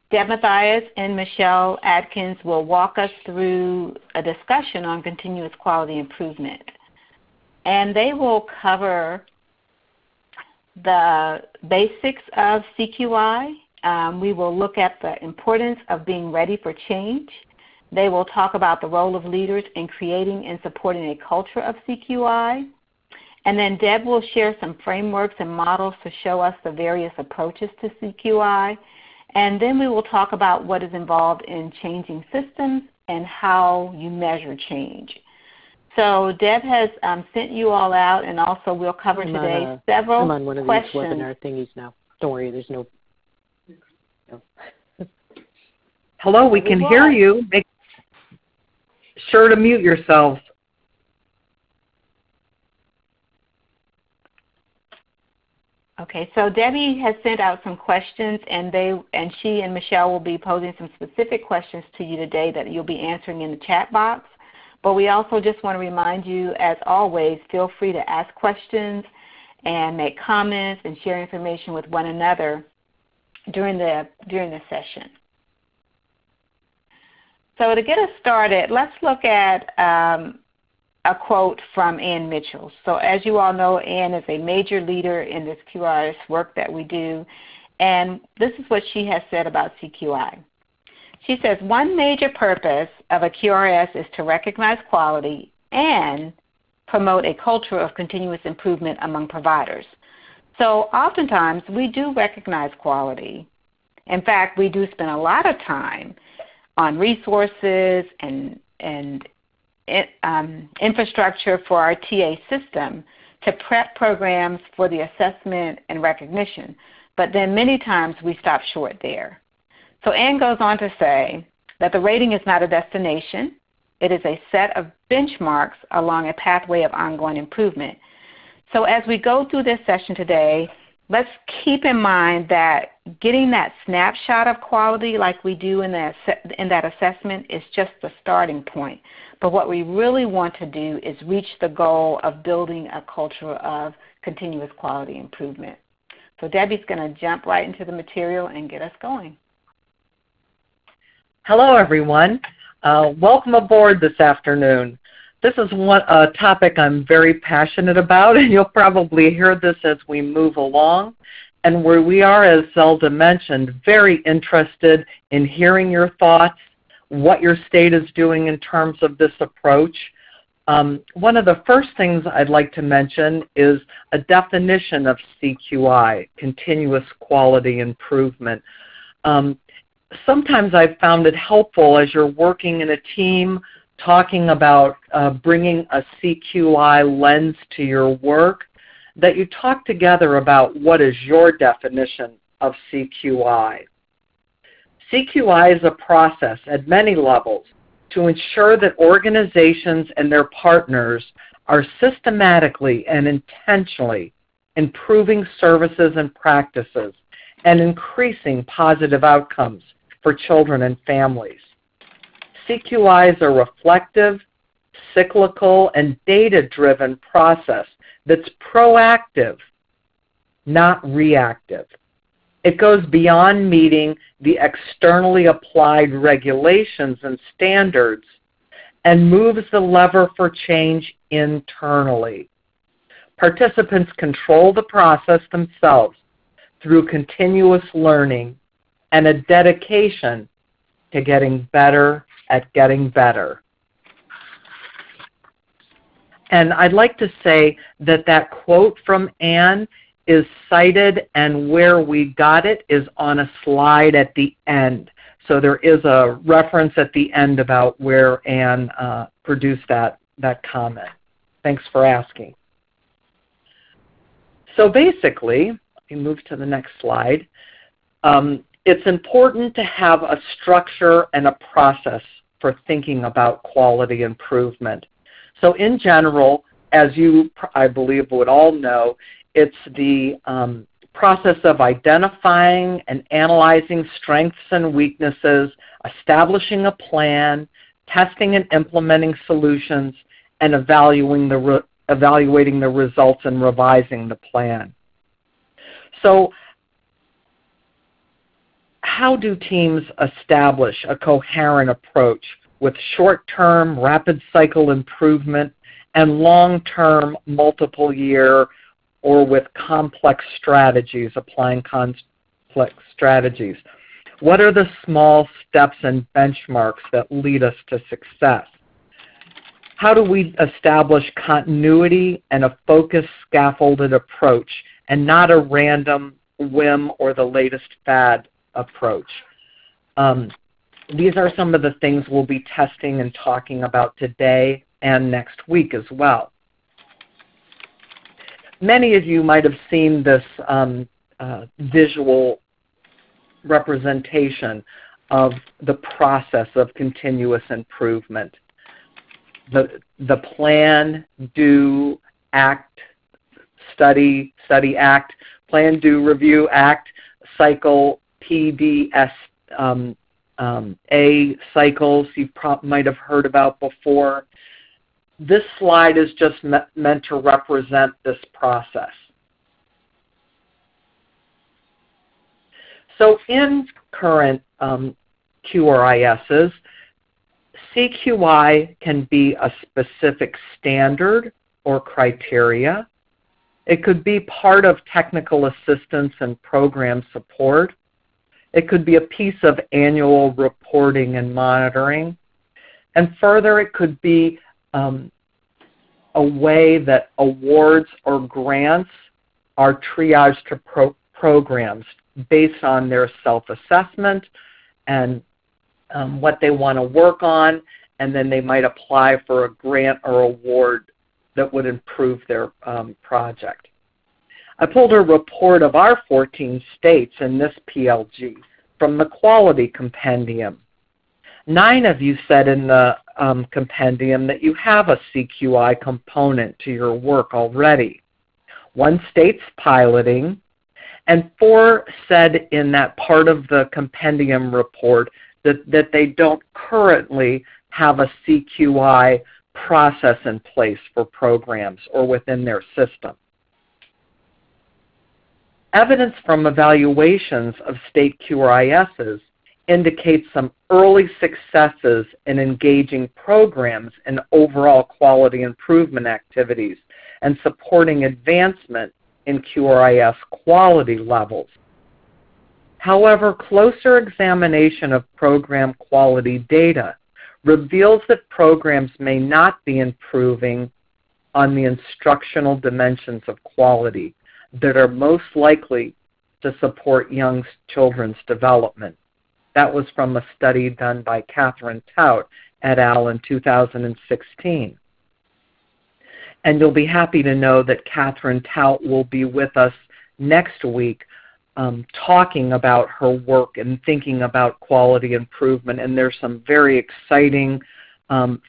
Deb Mathias and Michelle Adkins will walk us through a discussion on continuous quality improvement. And they will cover the basics of CQI. We will look at the importance of being ready for change. They will talk about the role of leaders in creating and supporting a culture of CQI. And then Deb will share some frameworks and models to show us the various approaches to CQI. And then we will talk about what is involved in changing systems and how you measure change. So Deb has sent you all out, and also we'll cover today several questions. I'm on one of these webinar thingies now. Don't worry, there's no. Hello, we can hear you. Make sure to mute yourselves. Okay, so Debbie has sent out some questions, and she and Michelle will be posing some specific questions to you today that you'll be answering in the chat box. But we also just want to remind you, as always, feel free to ask questions and make comments and share information with one another during the session. So to get us started, let's look at a quote from Ann Mitchell. So as you all know, Ann is a major leader in this QRIS work that we do, and this is what she has said about CQI. She says, one major purpose of a QRIS is to recognize quality and promote a culture of continuous improvement among providers. So oftentimes we do recognize quality. In fact, we do spend a lot of time on resources and infrastructure for our TA system to prep programs for the assessment and recognition. But then many times we stop short there. So Ann goes on to say that the rating is not a destination. It is a set of benchmarks along a pathway of ongoing improvement. So as we go through this session today, let's keep in mind that getting that snapshot of quality like we do in that assessment is just the starting point. But what we really want to do is reach the goal of building a culture of continuous quality improvement. So Debbie's going to jump right into the material and get us going. Hello, everyone. Welcome aboard this afternoon. This is a topic I'm very passionate about, and you'll probably hear this as we move along. And where we are, as Zelda mentioned, very interested in hearing your thoughts, what your state is doing in terms of this approach. One of the first things I'd like to mention is a definition of CQI, continuous quality improvement. Sometimes I've found it helpful as you're working in a team talking about bringing a CQI lens to your work, that you talk together about what is your definition of CQI. CQI is a process at many levels to ensure that organizations and their partners are systematically and intentionally improving services and practices and increasing positive outcomes for children and families. CQI is a reflective, cyclical, and data-driven process that's proactive, not reactive. It goes beyond meeting the externally applied regulations and standards and moves the lever for change internally. Participants control the process themselves through continuous learning and a dedication to getting better at getting better. And I'd like to say that that quote from Ann is cited, and where we got it is on a slide at the end. So there is a reference at the end about where Ann produced that comment. Thanks for asking. So basically, let me move to the next slide. It's important to have a structure and a process for thinking about quality improvement. So in general, as you, I believe, would all know, it's the process of identifying and analyzing strengths and weaknesses, establishing a plan, testing and implementing solutions, and evaluating the results and revising the plan. So how do teams establish a coherent approach with short-term rapid cycle improvement and long-term multiple year, or with complex strategies, applying complex strategies? What are the small steps and benchmarks that lead us to success? How do we establish continuity and a focused, scaffolded approach, and not a random whim or the latest fad approach? These are some of the things we'll be testing and talking about today and next week as well. Many of you might have seen this visual representation of the process of continuous improvement. The plan, do, act, study, act, plan, do, review, act, cycle, PDS, cycles you might have heard about before. This slide is just meant to represent this process. So in current QRISs, CQI can be a specific standard or criteria. It could be part of technical assistance and program support. It could be a piece of annual reporting and monitoring. And further, it could be a way that awards or grants are triaged to programs based on their self-assessment and what they want to work on, and then they might apply for a grant or award that would improve their project. I pulled a report of our 14 states in this PLG from the Quality Compendium. 9 of you said in the compendium that you have a CQI component to your work already. 1 state's piloting, and 4 said in that part of the compendium report that they don't currently have a CQI process in place for programs or within their system. Evidence from evaluations of state QRISs indicates some early successes in engaging programs in overall quality improvement activities and supporting advancement in QRIS quality levels. However, closer examination of program quality data reveals that programs may not be improving on the instructional dimensions of quality that are most likely to support young children's development. That was from a study done by Catherine Tout et al. In 2016. And you'll be happy to know that Catherine Tout will be with us next week talking about her work and thinking about quality improvement. And there's some very exciting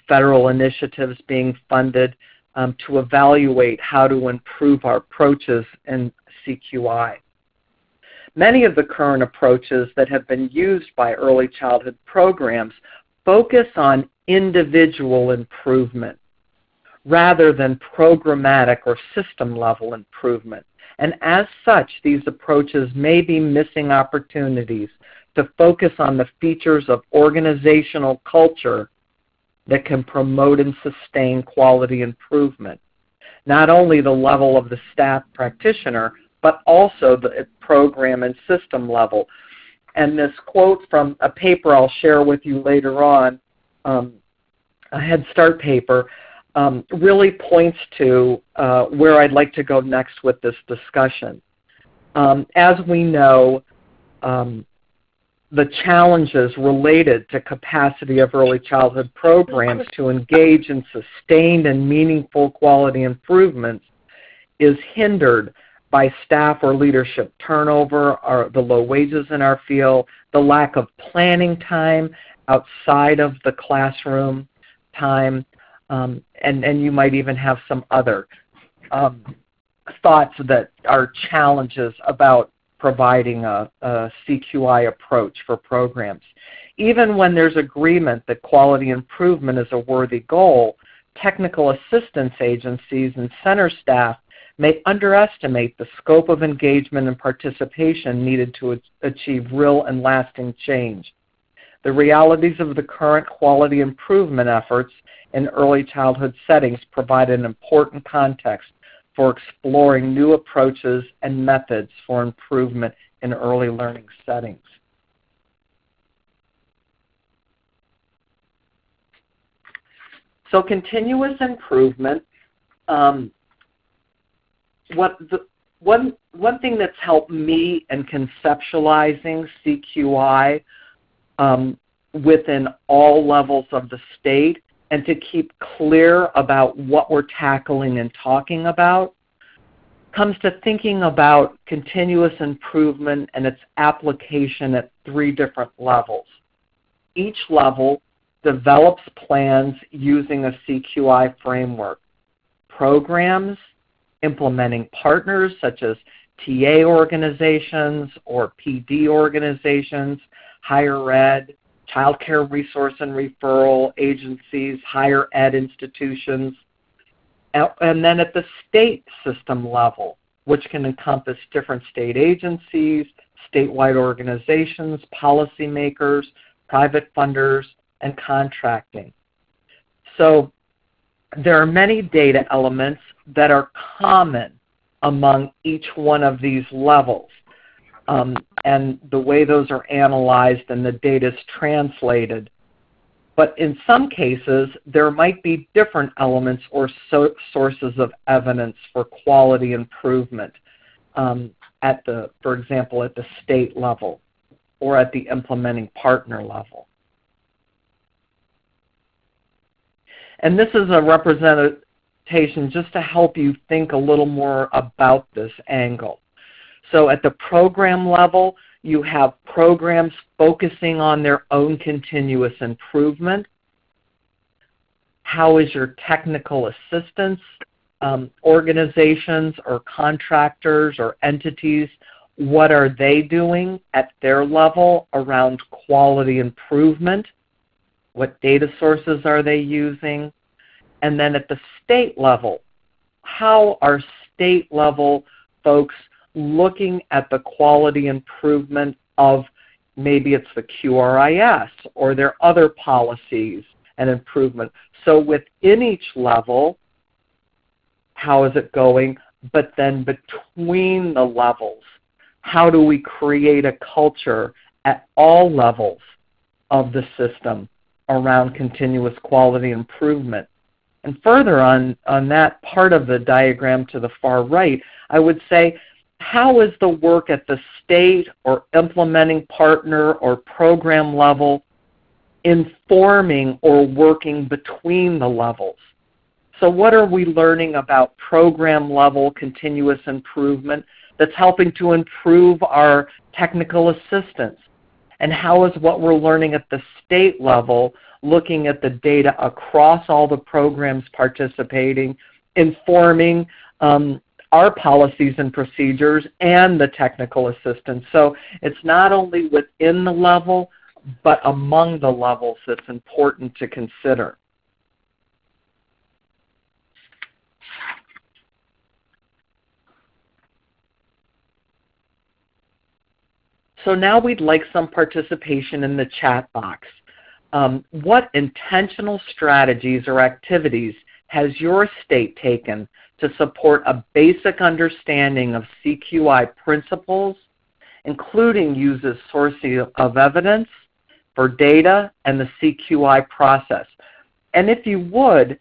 federal initiatives being funded to evaluate how to improve our approaches in CQI. Many of the current approaches that have been used by early childhood programs focus on individual improvement rather than programmatic or system-level improvement. And as such, these approaches may be missing opportunities to focus on the features of organizational culture that can promote and sustain quality improvement. Not only the level of the staff practitioner, but also the program and system level. And this quote from a paper I'll share with you later on, a Head Start paper, really points to where I'd like to go next with this discussion. As we know, the challenges related to capacity of early childhood programs to engage in sustained and meaningful quality improvements is hindered by staff or leadership turnover, or the low wages in our field, the lack of planning time outside of the classroom time, and you might even have some other thoughts that are challenges about providing a CQI approach for programs. Even when there's agreement that quality improvement is a worthy goal, technical assistance agencies and center staff may underestimate the scope of engagement and participation needed to achieve real and lasting change. The realities of the current quality improvement efforts in early childhood settings provide an important context for exploring new approaches and methods for improvement in early learning settings. So continuous improvement, one thing that's helped me in conceptualizing CQI within all levels of the state and to keep clear about what we're tackling and talking about comes to thinking about continuous improvement and its application at 3 different levels. Each level develops plans using a CQI framework. Programs, implementing partners such as TA organizations or PD organizations, higher ed, child care resource and referral agencies, higher ed institutions, and then at the state system level, which can encompass different state agencies, statewide organizations, policymakers, private funders, and contracting. So there are many data elements that are common among each one of these levels, and the way those are analyzed and the data is translated. But in some cases, there might be different elements or sources of evidence for quality improvement for example, at the state level or at the implementing partner level. And this is a representation just to help you think a little more about this angle. So at the program level, you have programs focusing on their own continuous improvement. How is your technical assistance organizations or contractors or entities, what are they doing at their level around quality improvement? What data sources are they using? And then at the state level, how are state level folks looking at the quality improvement of maybe it's the QRIS or their other policies and improvement? So within each level, how is it going? But then between the levels, how do we create a culture at all levels of the system around continuous quality improvement? And further on that part of the diagram to the far right, I would say, how is the work at the state or implementing partner or program level informing or working between the levels? So what are we learning about program level continuous improvement that's helping to improve our technical assistance? And how is what we're learning at the state level, looking at the data across all the programs participating, informing our policies and procedures and the technical assistance? So it's not only within the level, but among the levels that's important to consider. So now we'd like some participation in the chat box. What intentional strategies or activities has your state taken to support a basic understanding of CQI principles, including use as sources of evidence for data and the CQI process? And if you would,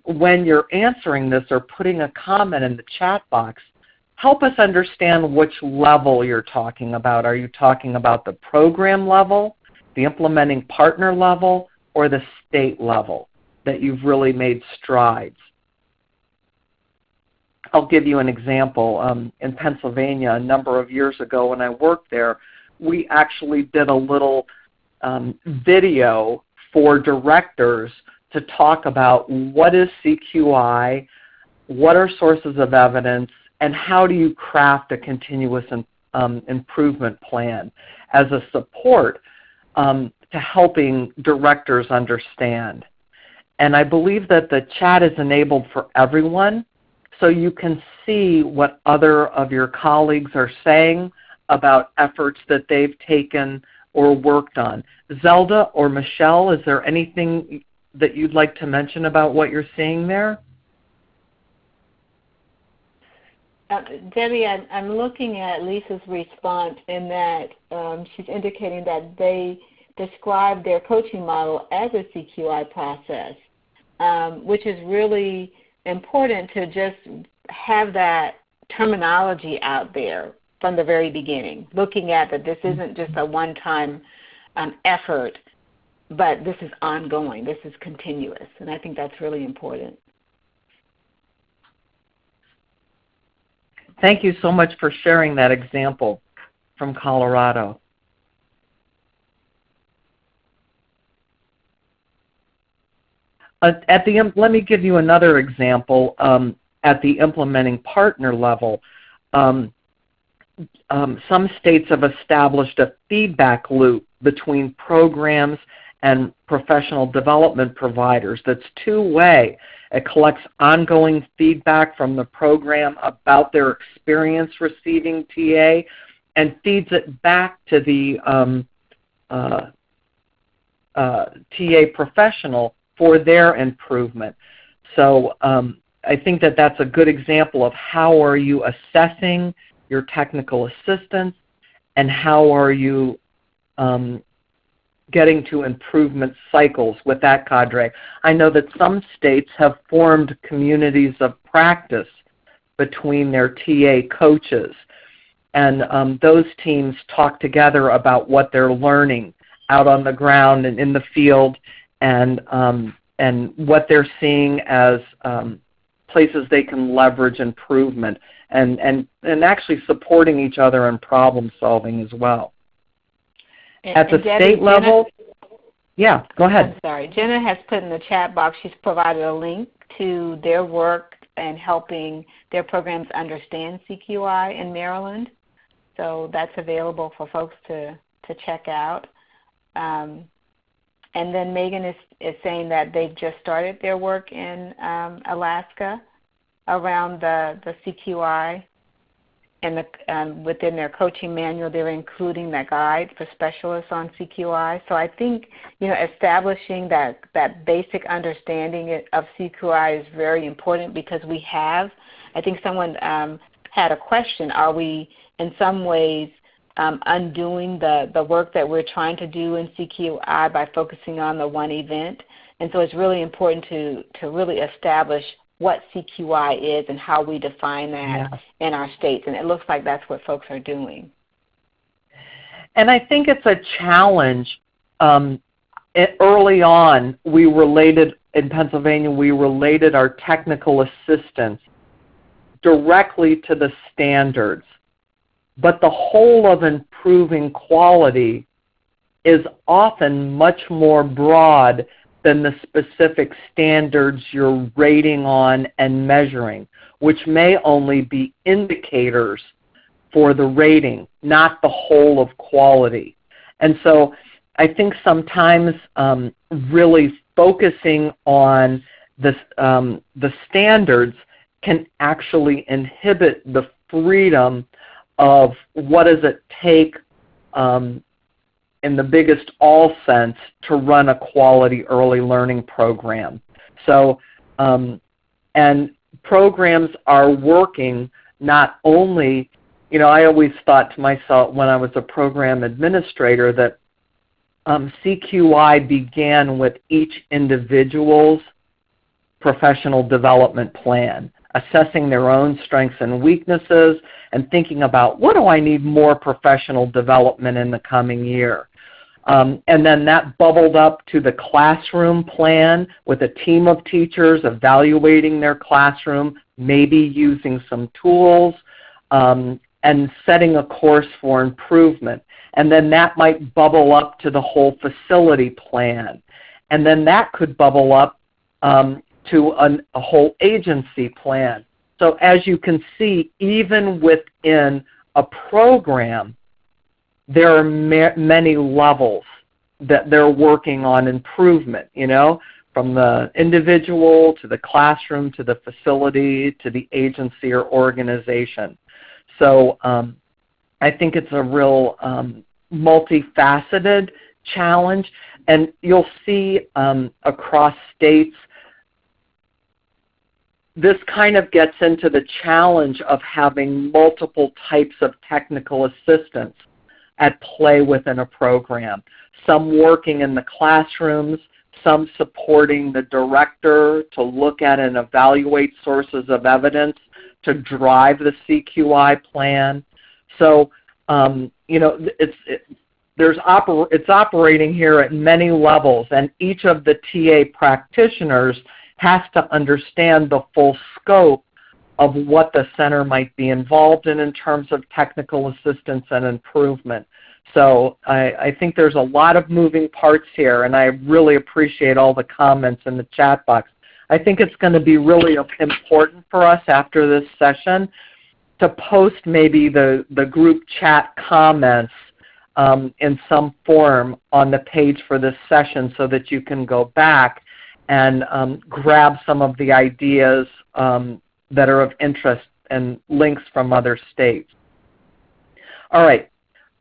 when you're answering this or putting a comment in the chat box, help us understand which level you're talking about. Are you talking about the program level, the implementing partner level, or the state level that you've really made strides? I'll give you an example. In Pennsylvania, a number of years ago when I worked there, we actually did a little video for directors to talk about what is CQI, what are sources of evidence, and how do you craft a continuous improvement plan as a support to helping directors understand. And I believe that the chat is enabled for everyone. so you can see what other of your colleagues are saying about efforts that they've taken or worked on. Zelda or Michelle, is there anything that you'd like to mention about what you're seeing there? Debbie, I'm looking at Lisa's response in that she's indicating that they describe their coaching model as a CQI process, which is really important to just have that terminology out there from the very beginning, looking at that this isn't just a one-time effort, but this is ongoing, this is continuous, and I think that's really important. Thank you so much for sharing that example from Colorado. Let me give you another example. At the implementing partner level, some states have established a feedback loop between programs and professional development providers that's two-way. It collects ongoing feedback from the program about their experience receiving TA and feeds it back to the TA professional for their improvement. So I think that that's a good example of how are you assessing your technical assistance and how are you getting to improvement cycles with that cadre. I know that some states have formed communities of practice between their TA coaches, and those teams talk together about what they're learning out on the ground and in the field, and what they're seeing as places they can leverage improvement, and actually supporting each other in problem solving as well. At the state level, yeah, go ahead. I'm sorry. Jenna has put in the chat box, she's provided a link to their work and helping their programs understand CQI in Maryland. So that's available for folks to check out. And then Megan is saying that they've just started their work in Alaska around the CQI. And within their coaching manual, they're including that guide for specialists on CQI. So I think, establishing that basic understanding of CQI is very important because I think someone had a question, are we in some ways undoing the work that we're trying to do in CQI by focusing on the one event? And so it's really important to really establish what CQI is and how we define that in our states. And it looks like that's what folks are doing. And I think it's a challenge. Early on, in Pennsylvania, we related our technical assistance directly to the standards. But the whole of improving quality is often much more broad than the specific standards you're rating on and measuring, which may only be indicators for the rating, not the whole of quality. And so I think sometimes really focusing on the standards can actually inhibit the freedom of what does it take in the biggest all sense to run a quality early learning program. So, and programs are working not only, I always thought to myself when I was a program administrator that CQI began with each individual's professional development plan, assessing their own strengths and weaknesses and thinking about what do I need more professional development in the coming year. And then that bubbled up to the classroom plan with a team of teachers evaluating their classroom, maybe using some tools, and setting a course for improvement. And then that might bubble up to the whole facility plan. And then that could bubble up to a whole agency plan. So as you can see, even within a program, there are many levels that they're working on improvement, from the individual to the classroom to the facility to the agency or organization. So I think it's a real multifaceted challenge, and you'll see across states this kind of gets into the challenge of having multiple types of technical assistance at play within a program. Some working in the classrooms, some supporting the director to look at and evaluate sources of evidence to drive the CQI plan. So, you know, it's operating here at many levels, and each of the TA practitioners has to understand the full scope of what the center might be involved in terms of technical assistance and improvement. So I think there's a lot of moving parts here, and I really appreciate all the comments in the chat box. I think it's going to be really important for us after this session to post maybe the group chat comments in some form on the page for this session so that you can go back and grab some of the ideas that are of interest and links from other states. All right,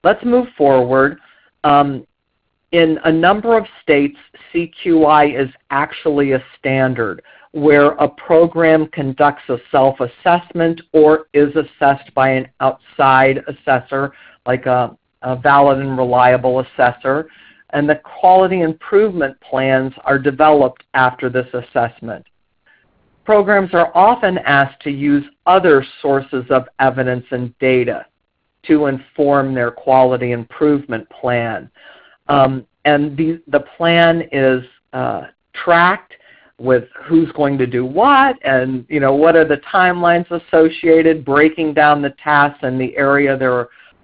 let's move forward. In a number of states, CQI is actually a standard where a program conducts a self-assessment or is assessed by an outside assessor, like a valid and reliable assessor, and the quality improvement plans are developed after this assessment. Programs are often asked to use other sources of evidence and data to inform their quality improvement plan. And the plan is tracked with who's going to do what, and what are the timelines associated, breaking down the tasks and the area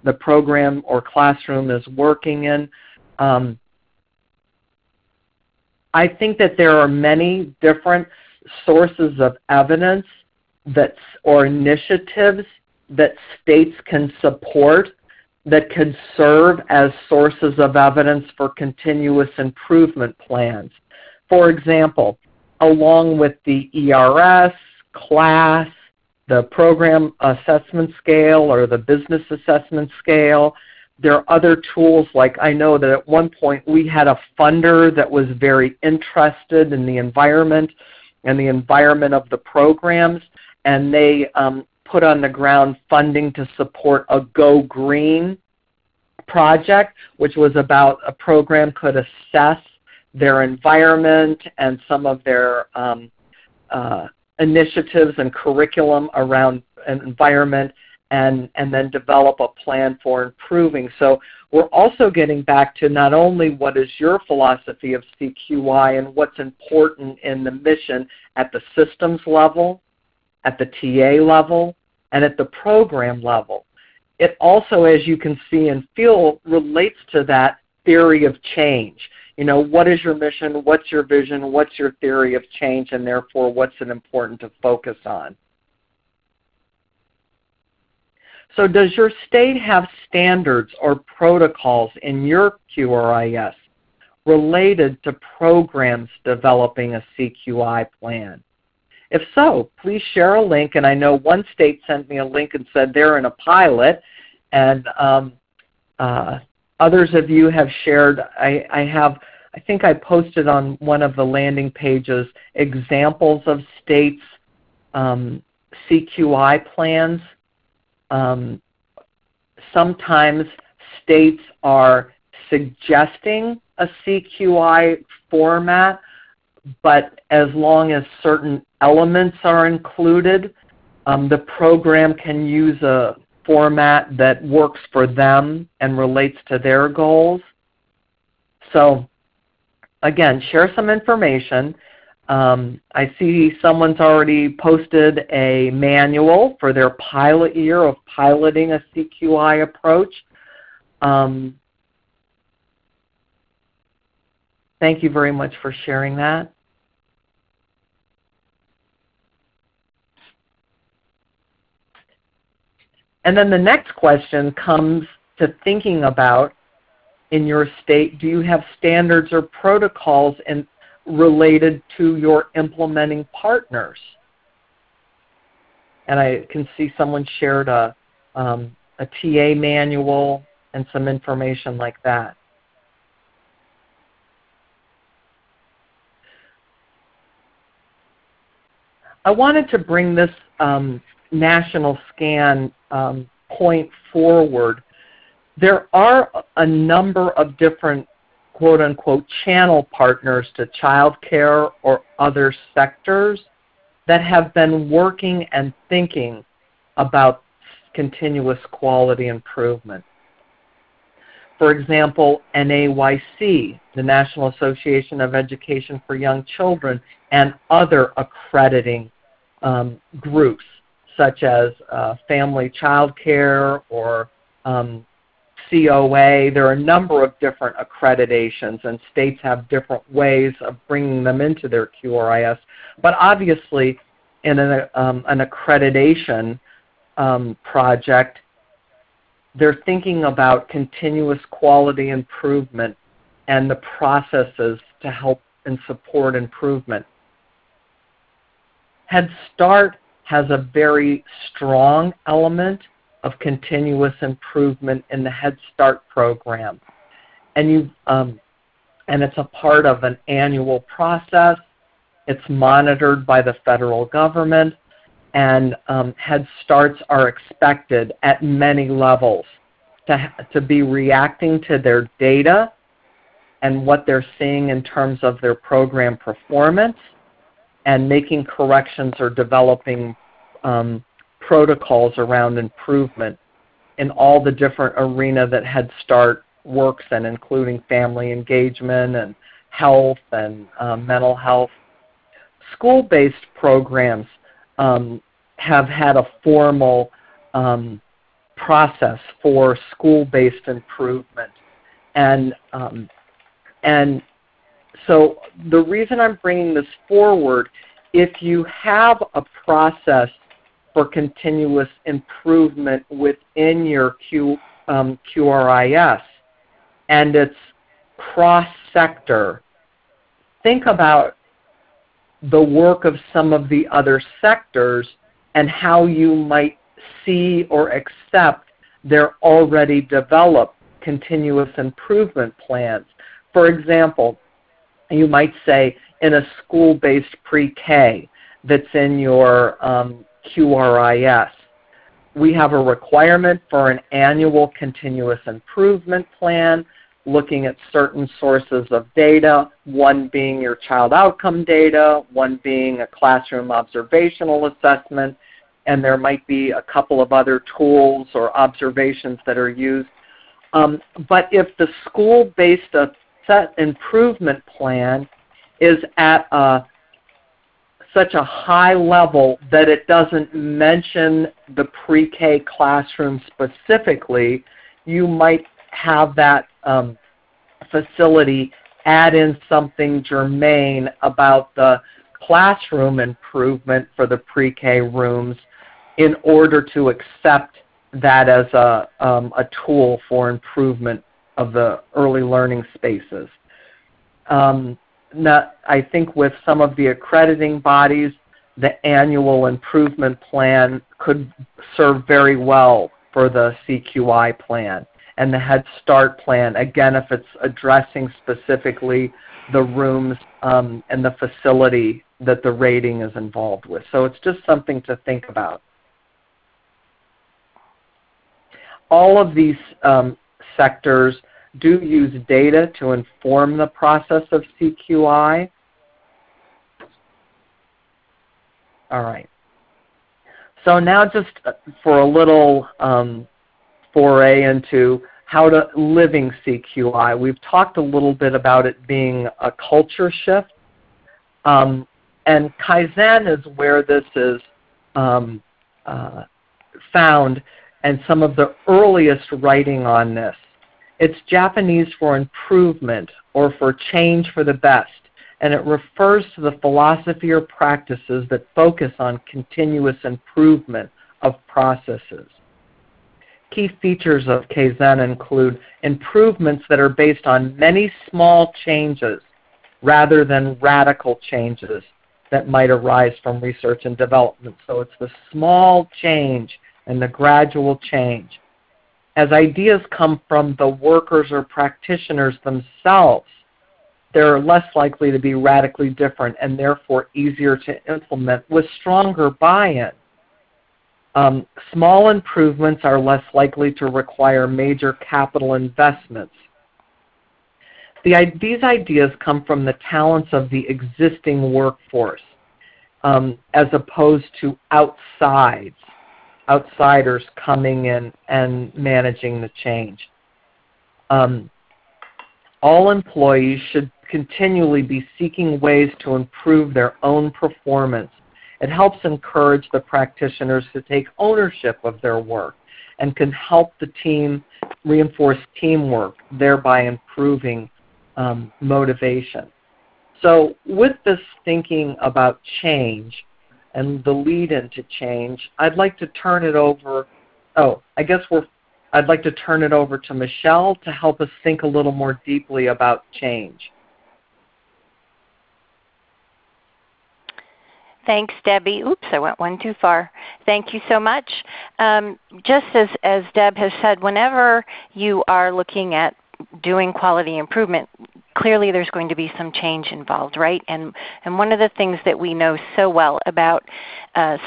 the program or classroom is working in. I think that there are many different sources of evidence or initiatives that states can support that could serve as sources of evidence for continuous improvement plans. For example, along with the ERS, CLAS, the program assessment scale or the business assessment scale, there are other tools, like I know that at one point we had a funder that was very interested in the environment and the environment of the programs, and they put on the ground funding to support a Go Green project, which was about a program could assess their environment and some of their initiatives and curriculum around an environment, and then develop a plan for improving. So we're also getting back to not only what is your philosophy of CQI and what's important in the mission at the systems level, at the TA level, and at the program level. It also, as you can see and feel, relates to that theory of change. What is your mission? What's your vision? What's your theory of change? And therefore, what's it important to focus on? So does your state have standards or protocols in your QRIS related to programs developing a CQI plan? If so, please share a link. And I know one state sent me a link and said they're in a pilot, and others of you have shared. I think I posted on one of the landing pages examples of states' CQI plans. Sometimes states are suggesting a CQI format, but as long as certain elements are included, the program can use a format that works for them and relates to their goals. So again, share some information. I see someone's already posted a manual for their pilot year of piloting a CQI approach. Thank you very much for sharing that. And then the next question comes to thinking about, in your state, do you have standards or protocols related to your implementing partners. And I can see someone shared a TA manual and some information like that. I wanted to bring this national scan point forward. There are a number of different quote-unquote channel partners to child care or other sectors that have been working and thinking about continuous quality improvement. For example, NAYC, the National Association of Education for Young Children, and other accrediting groups, such as Family Child Care or COA. There are a number of different accreditations, and states have different ways of bringing them into their QRIS. But obviously, in an accreditation project, they're thinking about continuous quality improvement and the processes to help and support improvement. Head Start has a very strong element of continuous improvement in the Head Start program. And it's a part of an annual process. It's monitored by the federal government, and Head Starts are expected at many levels to be reacting to their data and what they're seeing in terms of their program performance and making corrections or developing protocols around improvement in all the different arena that Head Start works in, including family engagement and health and mental health. School-based programs have had a formal process for school-based improvement. And so the reason I'm bringing this forward, if you have a process for continuous improvement within your QRIS and it's cross-sector, think about the work of some of the other sectors and how you might see or accept their already developed continuous improvement plans. For example, you might say in a school-based pre-K that's in your QRIS, we have a requirement for an annual continuous improvement plan looking at certain sources of data, one being your child outcome data, one being a classroom observational assessment, and there might be a couple of other tools or observations that are used. But if the school-based set improvement plan is at such a high level that it doesn't mention the pre-K classroom specifically, you might have that facility add in something germane about the classroom improvement for the pre-K rooms in order to accept that as a tool for improvement of the early learning spaces. I think with some of the accrediting bodies, the annual improvement plan could serve very well for the CQI plan. And the Head Start plan, again, if it's addressing specifically the rooms and the facility that the rating is involved with. So it's just something to think about. All of these sectors do use data to inform the process of CQI. All right. So now just for a little foray into how to living CQI. We've talked a little bit about it being a culture shift. And Kaizen is where this is found and some of the earliest writing on this. It's Japanese for improvement or for change for the best, and it refers to the philosophy or practices that focus on continuous improvement of processes. Key features of Kaizen include improvements that are based on many small changes rather than radical changes that might arise from research and development. So it's the small change and the gradual change. As ideas come from the workers or practitioners themselves, they're less likely to be radically different and therefore easier to implement with stronger buy-in. Small improvements are less likely to require major capital investments. These ideas come from the talents of the existing workforce as opposed to outsiders coming in and managing the change. All employees should continually be seeking ways to improve their own performance. It helps encourage the practitioners to take ownership of their work and can help the team reinforce teamwork, thereby improving motivation. So with this thinking about change and the lead into change, I'd like to turn it over, I'd like to turn it over to Michelle to help us think a little more deeply about change. Thanks, Debbie. Oops, I went one too far. Thank you so much. Just as Deb has said, whenever you are looking at doing quality improvement, clearly there's going to be some change involved, right? And one of the things that we know so well about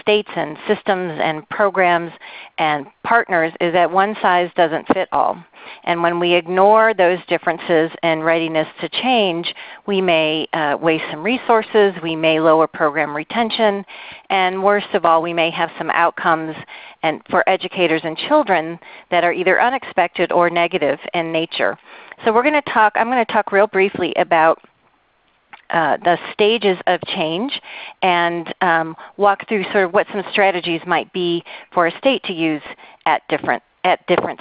states and systems and programs and partners is that one size doesn't fit all. And when we ignore those differences in readiness to change, we may waste some resources, we may lower program retention, and worst of all, we may have some outcomes and for educators and children that are either unexpected or negative in nature. So I'm going to talk real briefly about the stages of change and walk through sort of what some strategies might be for a state to use at different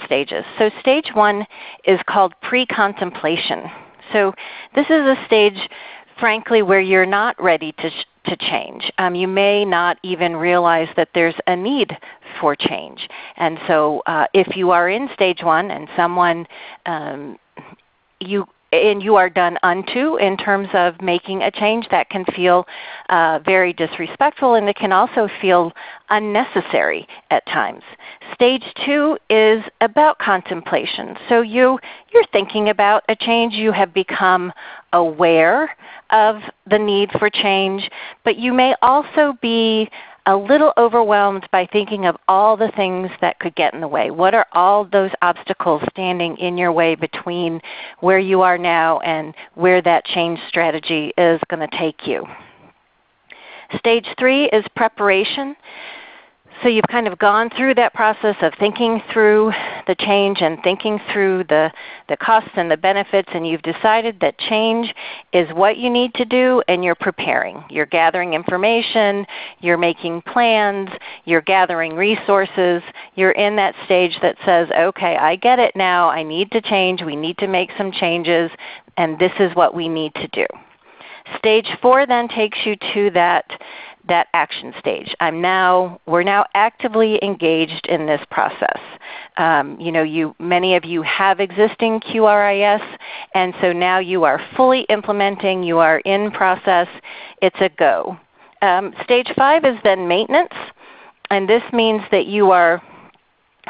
stages. So stage one is called pre-contemplation. So this is a stage, frankly, where you're not ready to change. You may not even realize that there's a need for change. And so if you are in stage one and someone you are done unto in terms of making a change, that can feel very disrespectful, and it can also feel unnecessary at times. Stage two is about contemplation. So you're thinking about a change. You have become aware of the need for change, but you may also be a little overwhelmed by thinking of all the things that could get in the way. What are all those obstacles standing in your way between where you are now and where that change strategy is going to take you? Stage three is preparation. So you've kind of gone through that process of thinking through the change and thinking through the costs and the benefits, and you've decided that change is what you need to do, and you're preparing. You're gathering information, you're making plans, you're gathering resources. You're in that stage that says, okay, I get it now. I need to change. We need to make some changes, and this is what we need to do. Stage four then takes you to that action stage. We're now actively engaged in this process. Many of you have existing QRIS, and so now you are fully implementing. You are in process. It's a go. Stage five is then maintenance, and this means that you are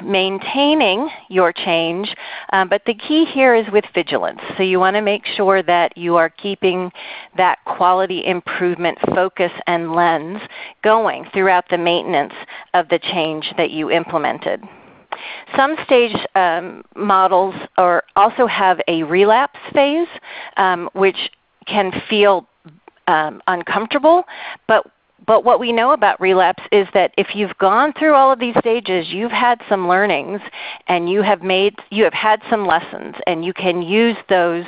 maintaining your change, but the key here is with vigilance. So you want to make sure that you are keeping that quality improvement focus and lens going throughout the maintenance of the change that you implemented. Some stage models also have a relapse phase, which can feel uncomfortable, but what we know about relapse is that if you've gone through all of these stages, you've had some learnings and you have had some lessons, and you can use those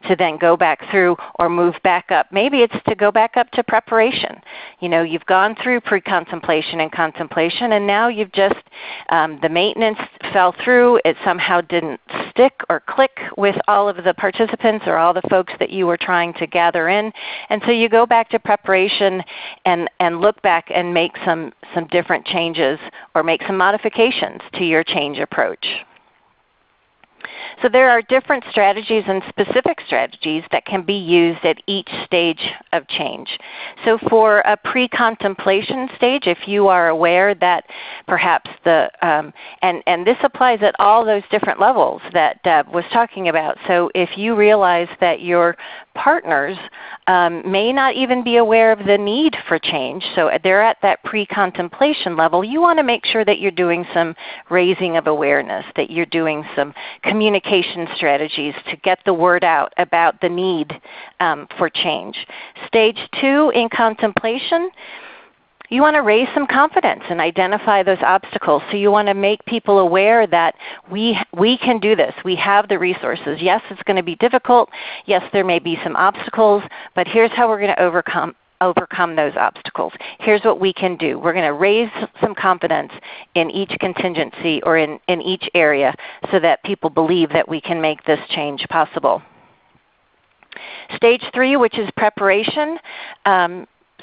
to then go back through or move back up. Maybe it's to go back up to preparation. You've gone through pre-contemplation and contemplation, and now you've just, the maintenance fell through. It somehow didn't stick or click with all of the participants or all the folks that you were trying to gather in. And so you go back to preparation and look back and make some different changes or make some modifications to your change approach. So there are different strategies and specific strategies that can be used at each stage of change. So for a pre-contemplation stage, if you are aware that perhaps and this applies at all those different levels that Deb was talking about. So if you realize that your partners may not even be aware of the need for change, so they're at that pre-contemplation level, you want to make sure that you're doing some raising of awareness, that you're doing some communication strategies to get the word out about the need for change. Stage 2 in contemplation, you want to raise some confidence and identify those obstacles. So you want to make people aware that we can do this. We have the resources. Yes, it's going to be difficult. Yes, there may be some obstacles, but here's how we're going to overcome those obstacles. Here's what we can do. We're going to raise some confidence in each contingency or in each area so that people believe that we can make this change possible. Stage 3, which is preparation,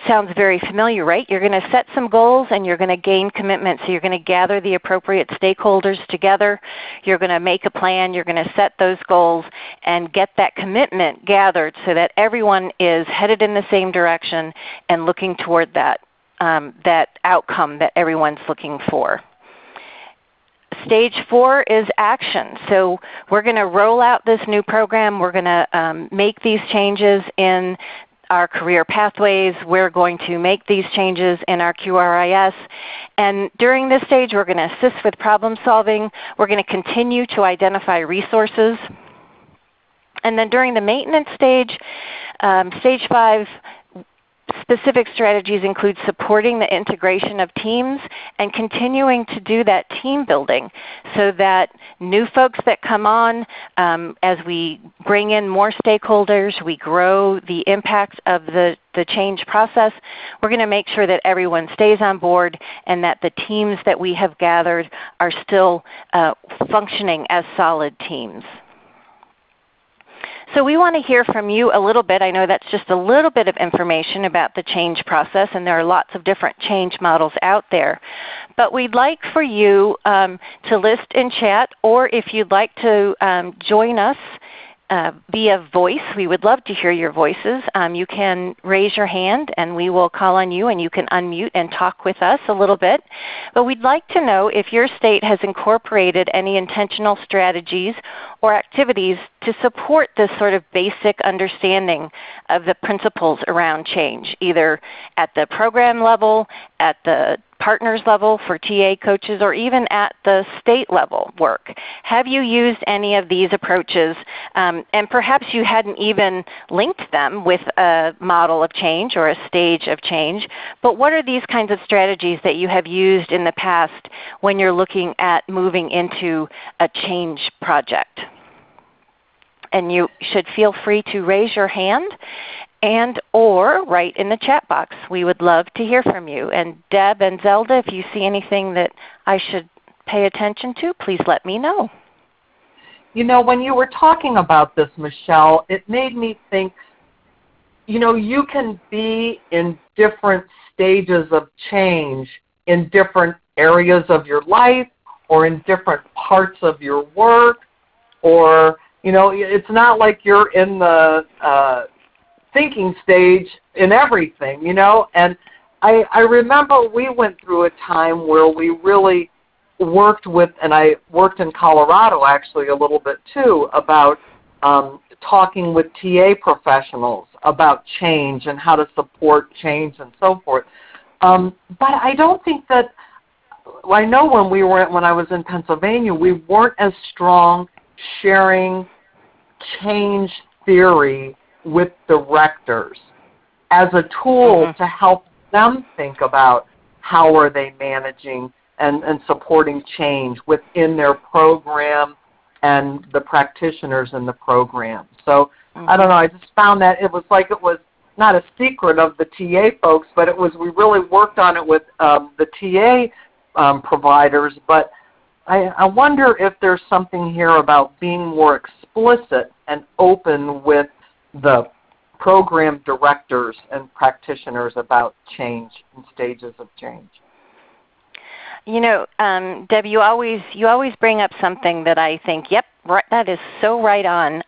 sounds very familiar, right? You're going to set some goals and you're going to gain commitment. So you're going to gather the appropriate stakeholders together. You're going to make a plan. You're going to set those goals and get that commitment gathered so that everyone is headed in the same direction and looking toward that outcome that everyone's looking for. Stage 4 is action. So we're going to roll out this new program. We're going to make these changes in our career pathways. We're going to make these changes in our QRIS. And during this stage, we're going to assist with problem solving. We're going to continue to identify resources. And then during the maintenance stage, stage 5, specific strategies include supporting the integration of teams and continuing to do that team building so that new folks that come on, as we bring in more stakeholders, we grow the impact of the change process, we're going to make sure that everyone stays on board and that the teams that we have gathered are still functioning as solid teams. So we want to hear from you a little bit. I know that's just a little bit of information about the change process, and there are lots of different change models out there. But we'd like for you to list in chat, or if you'd like to join us via voice. We would love to hear your voices. You can raise your hand and we will call on you and you can unmute and talk with us a little bit. But we'd like to know if your state has incorporated any intentional strategies or activities to support this sort of basic understanding of the principles around change, either at the program level, at the partners level for TA coaches, or even at the state level work. Have you used any of these approaches? And perhaps you hadn't even linked them with a model of change or a stage of change, but what are these kinds of strategies that you have used in the past when you're looking at moving into a change project? And you should feel free to raise your hand and or write in the chat box. We would love to hear from you. And Deb and Zelda, if you see anything that I should pay attention to, please let me know. You know, when you were talking about this, Michelle, it made me think, you know, you can be in different stages of change in different areas of your life or in different parts of your work, or, you know, it's not like you're in the thinking stage in everything, you know. And I remember we went through a time where we really worked with, and I worked in Colorado actually a little bit too, about talking with TA professionals about change and how to support change and so forth. But I don't think that, I know when I was in Pennsylvania, we weren't as strong sharing change theory with directors as a tool to help them think about how are they managing and supporting change within their program and the practitioners in the program. So I don't know, I just found that it was like it was not a secret of the TA folks, but it was, we really worked on it with the TA providers. But I wonder if there's something here about being more explicit and open with the program directors and practitioners about change and stages of change. You know, Deb, you always bring up something that I think, yep, Right, that is so right on.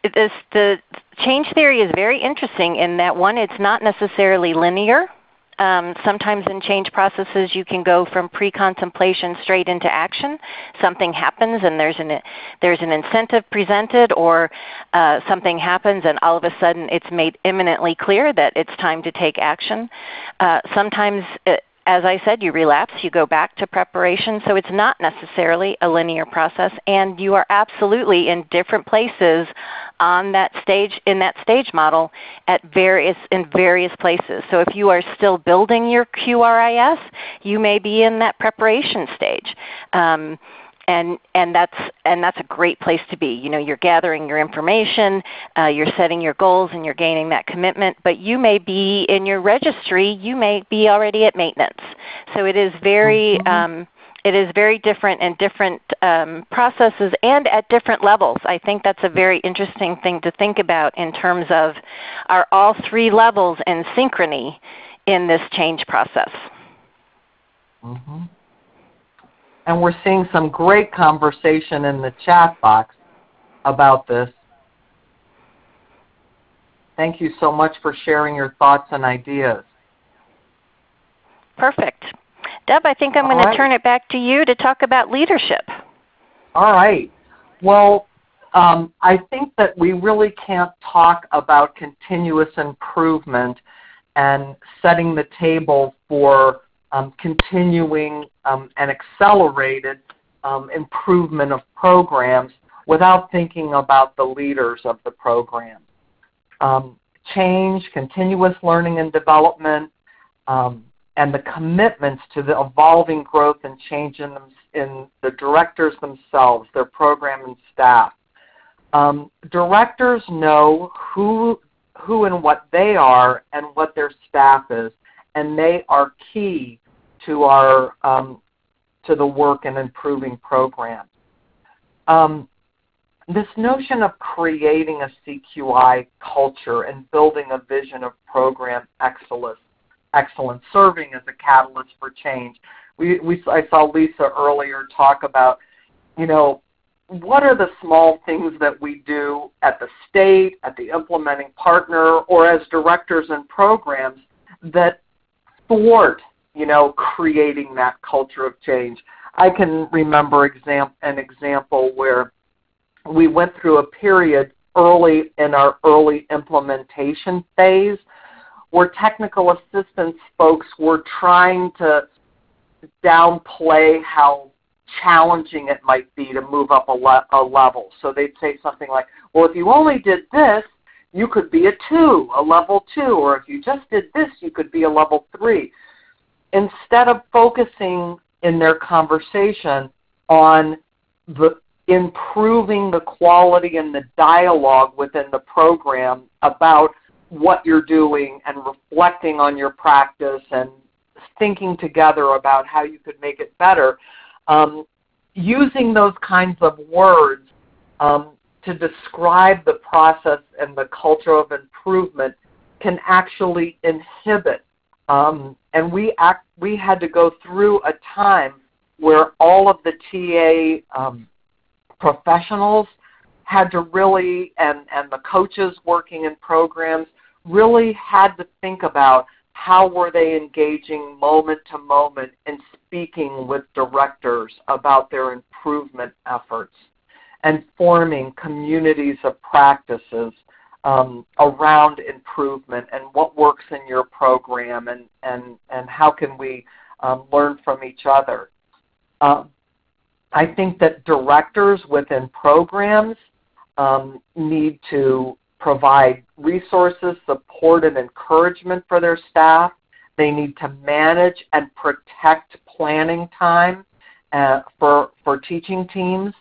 The change theory is very interesting in that, one, it's not necessarily linear. Sometimes in change processes you can go from pre-contemplation straight into action. Something happens and there's an incentive presented, or something happens and all of a sudden it's made imminently clear that it's time to take action. Sometimes, as I said, you relapse, you go back to preparation, so it's not necessarily a linear process, and you are absolutely in different places on that stage, in that stage model in various places. So if you are still building your QRIS, you may be in that preparation stage. And that's a great place to be. You know, you're gathering your information, you're setting your goals, and you're gaining that commitment. But you may be in your registry. You may be already at maintenance. So it is very different in different processes and at different levels. I think that's a very interesting thing to think about in terms of, are all three levels in synchrony in this change process? Mm-hmm. And we're seeing some great conversation in the chat box about this. Thank you so much for sharing your thoughts and ideas. Perfect. Deb, I think I'm going to turn it back to you to talk about leadership. All right. Well, I think that we really can't talk about continuous improvement and setting the table for continuing and accelerated improvement of programs without thinking about the leaders of the program. Change, continuous learning and development, and the commitments to the evolving growth and change in the directors themselves, their program and staff. Directors know who and what they are and what their staff is, and they are key to our to the work in improving programs. This notion of creating a CQI culture and building a vision of program excellence, serving as a catalyst for change. I saw Lisa earlier talk about, you know, what are the small things that we do at the state, at the implementing partner, or as directors and programs that thwart, you know, creating that culture of change. I can remember an example where we went through a period early in our early implementation phase where technical assistance folks were trying to downplay how challenging it might be to move up a level. So they'd say something like, well, if you only did this, you could be a level 2, or if you just did this, you could be a level 3. Instead of focusing in their conversation on improving the quality and the dialogue within the program about what you're doing and reflecting on your practice and thinking together about how you could make it better, using those kinds of words to describe the process and the culture of improvement can actually inhibit. And we had to go through a time where all of the TA professionals had to really, and the coaches working in programs, really had to think about how were they engaging moment to moment in speaking with directors about their improvement efforts and forming communities of practices around improvement and what works in your program and how can we learn from each other. I think that directors within programs need to provide resources, support, and encouragement for their staff. They need to manage and protect planning time for teaching teams,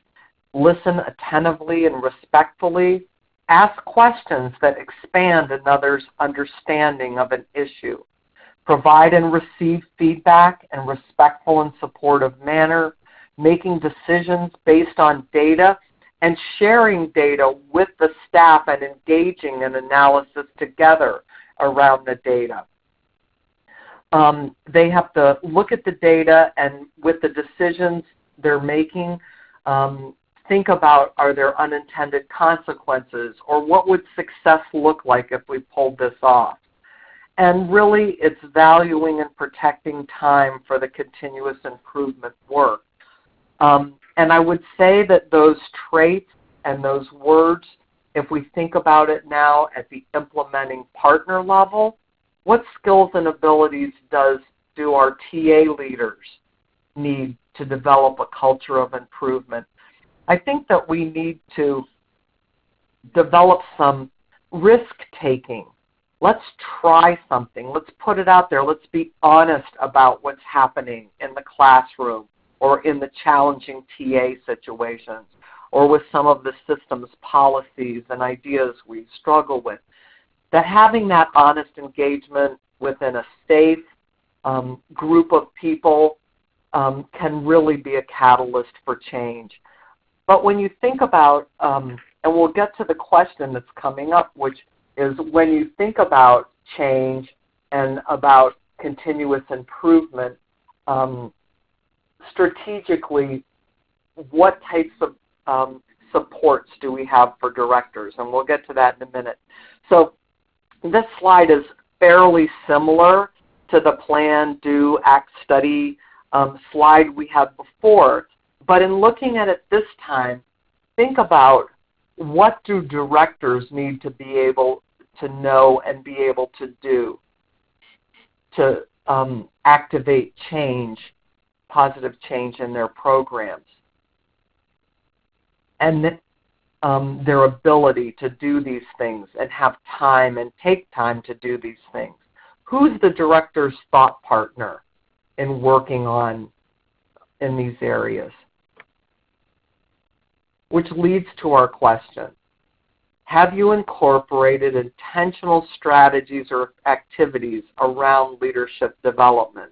listen attentively and respectfully, ask questions that expand another's understanding of an issue, provide and receive feedback in a respectful and supportive manner, making decisions based on data, and sharing data with the staff and engaging in analysis together around the data. They have to look at the data and with the decisions they're making, think about, are there unintended consequences, or what would success look like if we pulled this off? And really, it's valuing and protecting time for the continuous improvement work. And I would say that those traits and those words, if we think about it now at the implementing partner level, what skills and abilities do our TA leaders need to develop a culture of improvement? I think that we need to develop some risk-taking. Let's try something. Let's put it out there. Let's be honest about what's happening in the classroom or in the challenging TA situations or with some of the systems, policies, and ideas we struggle with. That having that honest engagement within a safe group of people can really be a catalyst for change. But when you think about, and we'll get to the question that's coming up, which is when you think about change and about continuous improvement, strategically, what types of supports do we have for directors? And we'll get to that in a minute. So this slide is fairly similar to the plan, do, act, study slide we had before. But in looking at it this time, think about what do directors need to be able to know and be able to do to activate change, positive change in their programs, and their ability to do these things and have time and take time to do these things. Who's the director's thought partner in working on in these areas? Which leads to our question. Have you incorporated intentional strategies or activities around leadership development?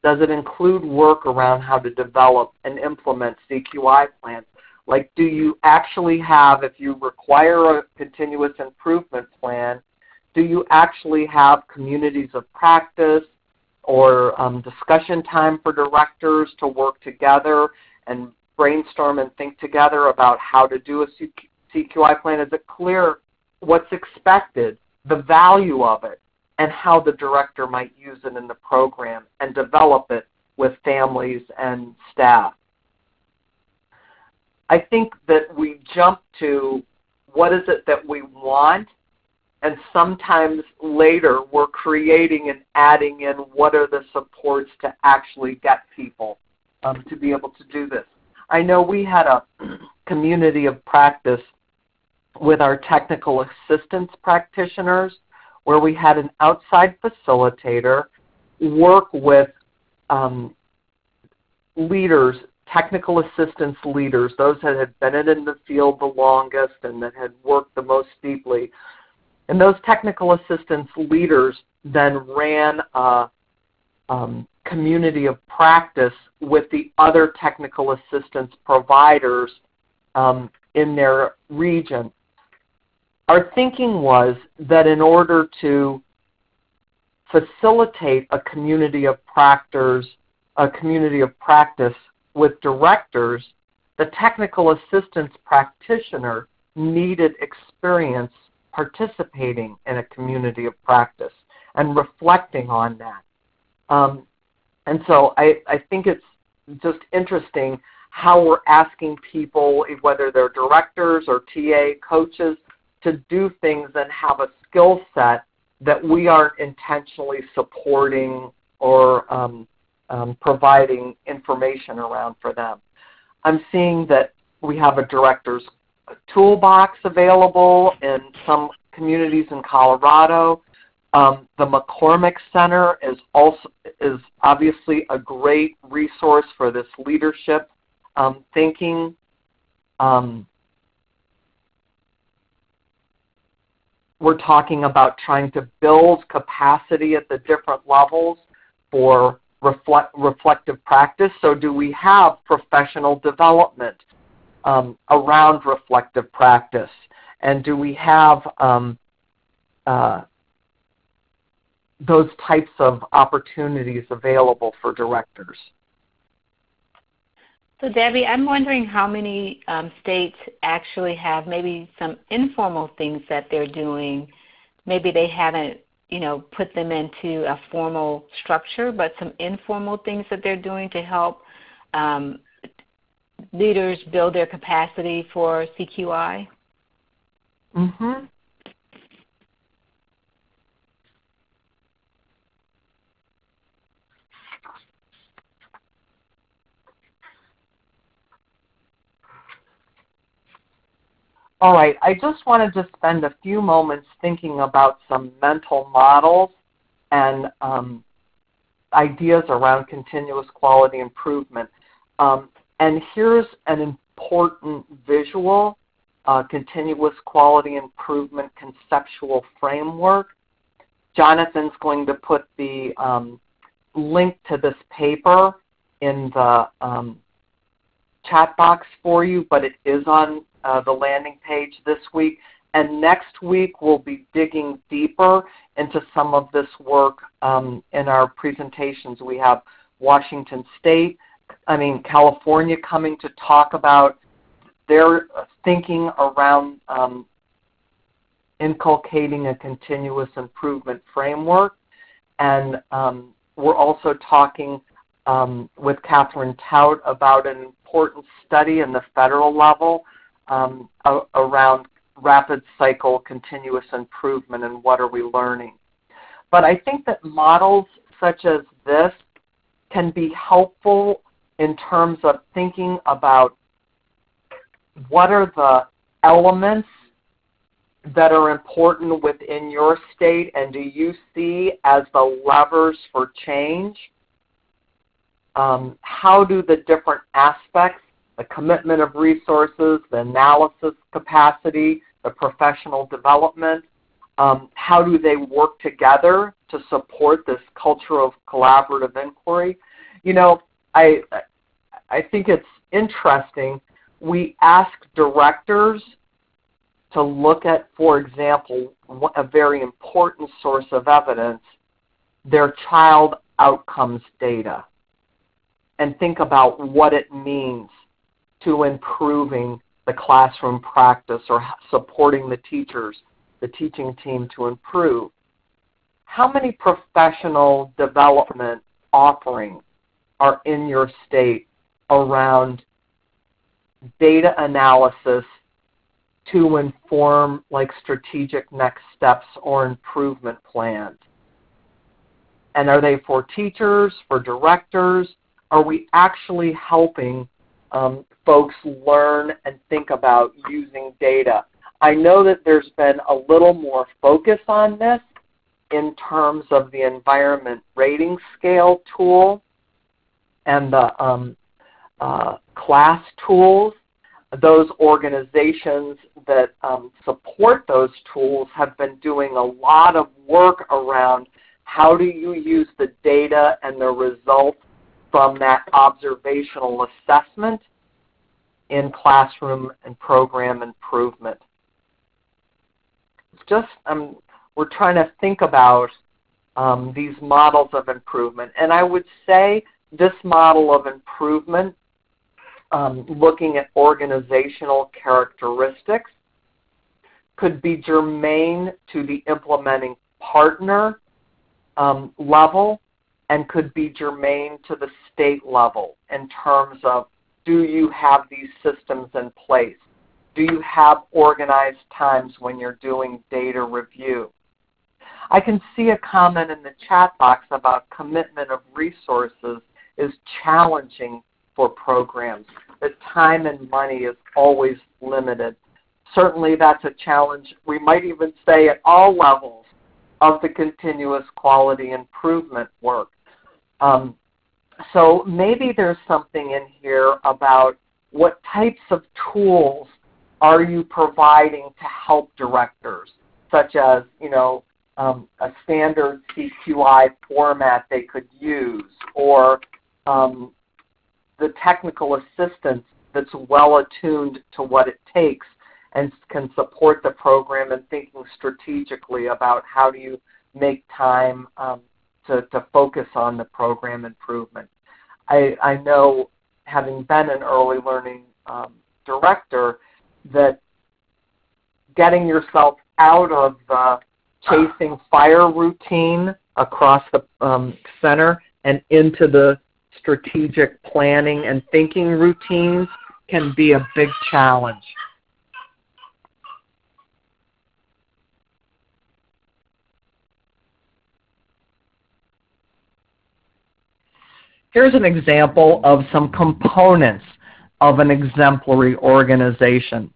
Does it include work around how to develop and implement CQI plans? Like, do you actually have, if you require a continuous improvement plan, do you actually have communities of practice or discussion time for directors to work together and brainstorm and think together about how to do a CQI plan? Is it clear what's expected, the value of it, and how the director might use it in the program and develop it with families and staff? I think that we jump to what is it that we want, and sometimes later we're creating and adding in what are the supports to actually get people to be able to do this. I know we had a community of practice with our technical assistance practitioners where we had an outside facilitator work with leaders, technical assistance leaders, those that had been in the field the longest and that had worked the most deeply. And those technical assistance leaders then ran a community of practice with the other technical assistance providers in their region. Our thinking was that in order to facilitate a community of practice with directors, the technical assistance practitioner needed experience participating in a community of practice and reflecting on that. And so I think it's just interesting how we're asking people, whether they're directors or TA coaches, to do things and have a skill set that we aren't intentionally supporting or providing information around for them. I'm seeing that we have a director's toolbox available in some communities in Colorado. The McCormick Center is obviously a great resource for this leadership thinking. We're talking about trying to build capacity at the different levels for reflective practice. So do we have professional development around reflective practice? And do we have those types of opportunities available for directors? So Debbie, I'm wondering how many states actually have maybe some informal things that they're doing. Maybe they haven't, put them into a formal structure, but some informal things that they're doing to help leaders build their capacity for CQI. Mm-hmm. All right, I just wanted to spend a few moments thinking about some mental models and ideas around continuous quality improvement. And here's an important visual, continuous quality improvement conceptual framework. Jonathan's going to put the link to this paper in the chat box for you, but it is on the landing page this week. And next week we'll be digging deeper into some of this work in our presentations. We have California coming to talk about their thinking around inculcating a continuous improvement framework. And we're also talking with Catherine Tout about an important study in the federal level around rapid cycle continuous improvement and what are we learning. But I think that models such as this can be helpful in terms of thinking about what are the elements that are important within your state and do you see as the levers for change? How do the different aspects, the commitment of resources, the analysis capacity, the professional development, how do they work together to support this culture of collaborative inquiry? I think it's interesting. We ask directors to look at, for example, a very important source of evidence, their child outcomes data, and think about what it means to improving the classroom practice or supporting the teachers, the teaching team to improve. How many professional development offerings are in your state around data analysis to inform strategic next steps or improvement plans? And are they for teachers, for directors? Are we actually helping folks learn and think about using data? I know that there's been a little more focus on this in terms of the environment rating scale tool and the class tools. Those organizations that support those tools have been doing a lot of work around how do you use the data and the results from that observational assessment in classroom and program improvement. We're trying to think about these models of improvement. And I would say this model of improvement, looking at organizational characteristics, could be germane to the implementing partner level and could be germane to the state level in terms of, do you have these systems in place? Do you have organized times when you're doing data review? I can see a comment in the chat box about commitment of resources is challenging for programs. That time and money is always limited. Certainly that's a challenge, we might even say, at all levels of the continuous quality improvement work. So maybe there's something in here about what types of tools are you providing to help directors, such as a standard CQI format they could use, or the technical assistance that's well attuned to what it takes and can support the program in thinking strategically about how do you make time to focus on the program improvement. I know having been an early learning director, that getting yourself out of the chasing fire routine across the center and into the strategic planning and thinking routines can be a big challenge. Here's an example of some components of an exemplary organization.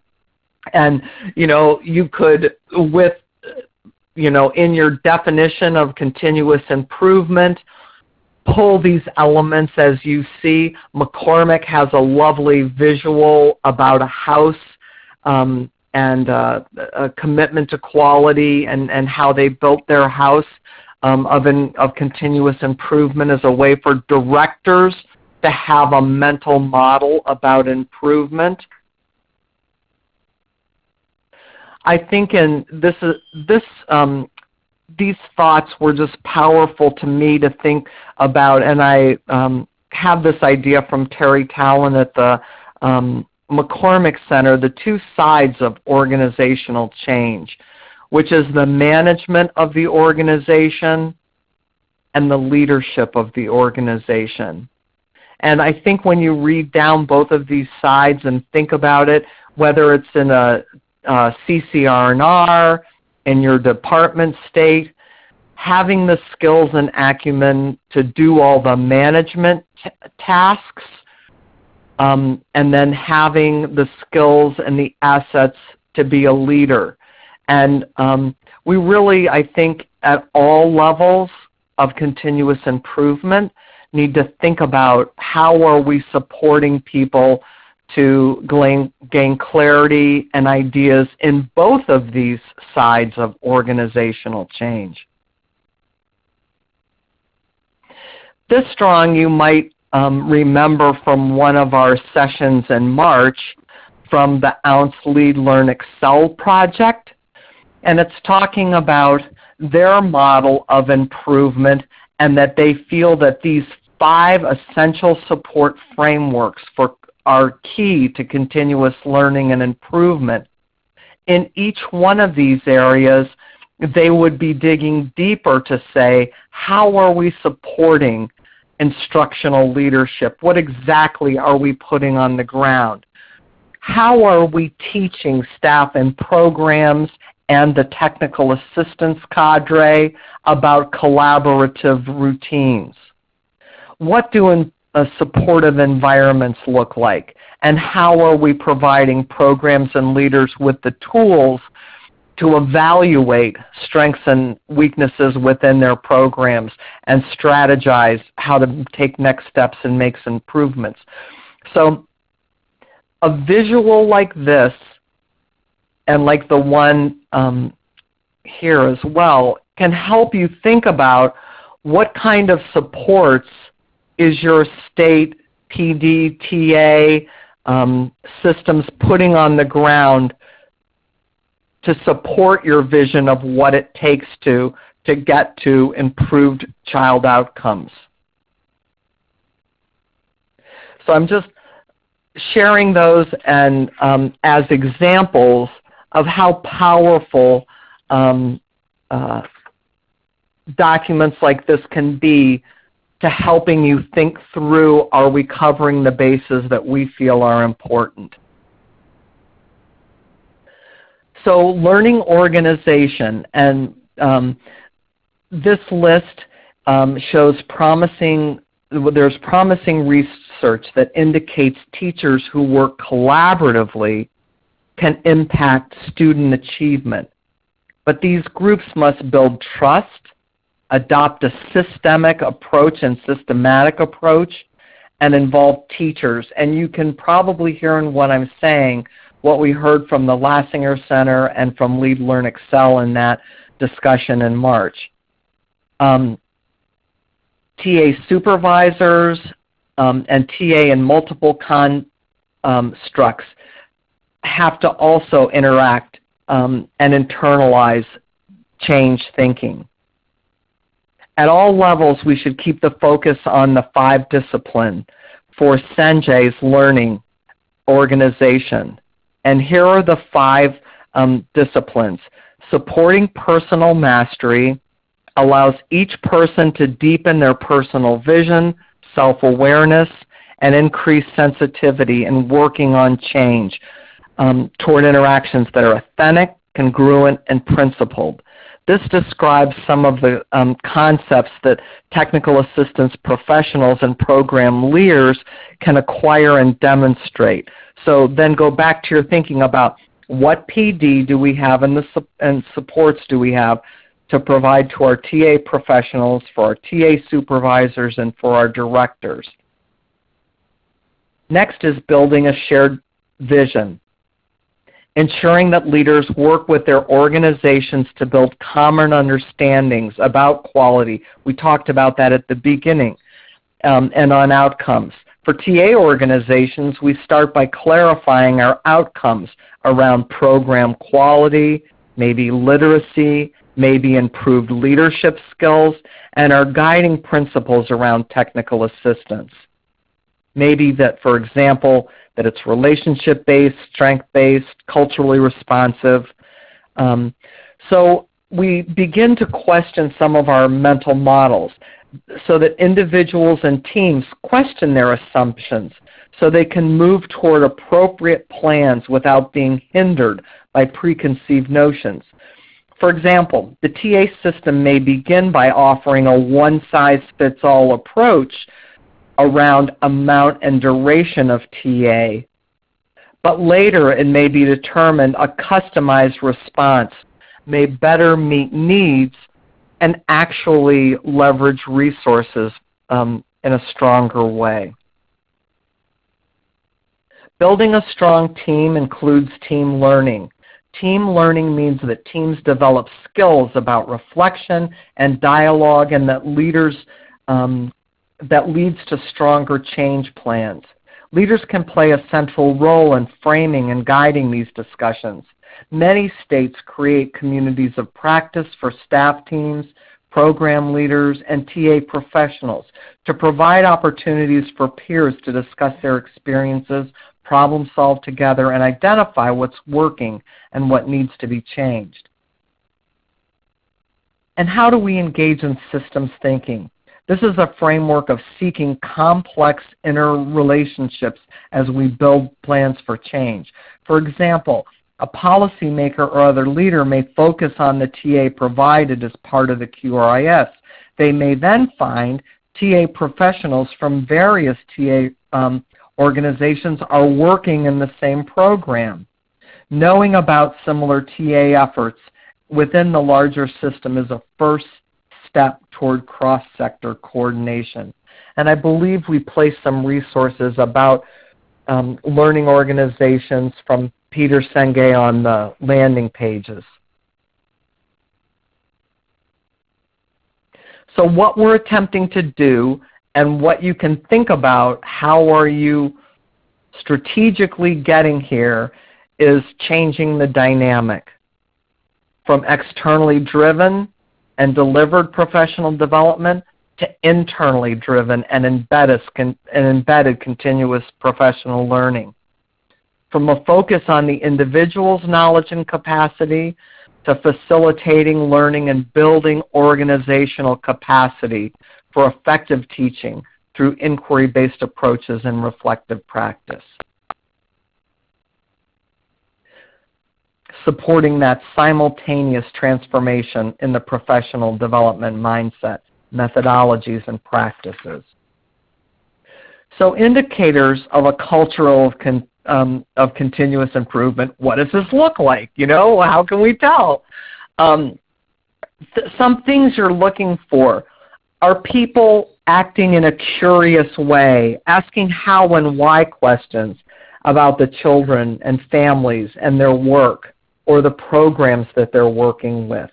And, you could, with, in your definition of continuous improvement, pull these elements as you see. McCormick has a lovely visual about a house and a commitment to quality and how they built their house of continuous improvement as a way for directors to have a mental model about improvement. I think these thoughts were just powerful to me to think about, and I have this idea from Terry Talon at the McCormick Center, the two sides of organizational change, which is the management of the organization and the leadership of the organization. And I think when you read down both of these sides and think about it, whether it's in a CCR&R, in your department state, having the skills and acumen to do all the management tasks, and then having the skills and the assets to be a leader. And we really, I think, at all levels of continuous improvement, need to think about how are we supporting people to gain clarity and ideas in both of these sides of organizational change. This drawing you might remember from one of our sessions in March from the OUNCE Lead, Learn, Excel project. And it's talking about their model of improvement and that they feel that these 5 essential support frameworks are key to continuous learning and improvement. In each one of these areas, they would be digging deeper to say, how are we supporting instructional leadership? What exactly are we putting on the ground? How are we teaching staff and programs and the technical assistance cadre about collaborative routines? What do supportive environments look like? And how are we providing programs and leaders with the tools to evaluate strengths and weaknesses within their programs and strategize how to take next steps and make some improvements? So a visual like this, and like the one here as well, can help you think about what kind of supports is your state PD, TA systems putting on the ground to support your vision of what it takes to get to improved child outcomes. So I'm just sharing those and as examples of how powerful documents like this can be to helping you think through, are we covering the bases that we feel are important? So learning organization, and this list shows there's promising research that indicates teachers who work collaboratively can impact student achievement. But these groups must build trust, adopt a systemic approach and systematic approach, and involve teachers. And you can probably hear in what I'm saying what we heard from the Lassinger Center and from Lead, Learn, Excel in that discussion in March. TA supervisors and TA in multiple constructs have to also interact and internalize change thinking. At all levels, we should keep the focus on the 5 disciplines: for Sanjay's learning organization. And here are the 5 disciplines. Supporting personal mastery allows each person to deepen their personal vision, self-awareness, and increase sensitivity in working on change toward interactions that are authentic, congruent, and principled. This describes some of the concepts that technical assistance professionals and program leaders can acquire and demonstrate. So then go back to your thinking about what PD do we have and supports do we have to provide to our TA professionals, for our TA supervisors, and for our directors. Next is building a shared vision, ensuring that leaders work with their organizations to build common understandings about quality. We talked about that at the beginning, and on outcomes. For TA organizations, we start by clarifying our outcomes around program quality, maybe literacy, maybe improved leadership skills, and our guiding principles around technical assistance. Maybe that, for example, that it's relationship-based, strength-based, culturally responsive. So we begin to question some of our mental models so that individuals and teams question their assumptions so they can move toward appropriate plans without being hindered by preconceived notions. For example, the TA system may begin by offering a one-size-fits-all approach around amount and duration of TA, but later it may be determined a customized response may better meet needs and actually leverage resources in a stronger way. Building a strong team includes team learning. Team learning means that teams develop skills about reflection and dialogue, and that that leads to stronger change plans. Leaders can play a central role in framing and guiding these discussions. Many states create communities of practice for staff teams, program leaders, and TA professionals to provide opportunities for peers to discuss their experiences, problem solve together, and identify what's working and what needs to be changed. And how do we engage in systems thinking? This is a framework of seeking complex interrelationships as we build plans for change. For example, a policymaker or other leader may focus on the TA provided as part of the QRIS. They may then find TA professionals from various TA organizations are working in the same program. Knowing about similar TA efforts within the larger system is a first step toward cross-sector coordination. And I believe we place some resources about learning organizations from Peter Senge on the landing pages. So what we're attempting to do and what you can think about, how are you strategically getting here, is changing the dynamic from externally driven and delivered professional development to internally driven and embedded continuous professional learning. From a focus on the individual's knowledge and capacity to facilitating learning and building organizational capacity for effective teaching through inquiry-based approaches and reflective practice. Supporting that simultaneous transformation in the professional development mindset, methodologies, and practices. So indicators of a culture of continuous improvement, what does this look like? You know, how can we tell? Some things you're looking for. Are people acting in a curious way, asking how and why questions about the children and families and their work or the programs that they're working with?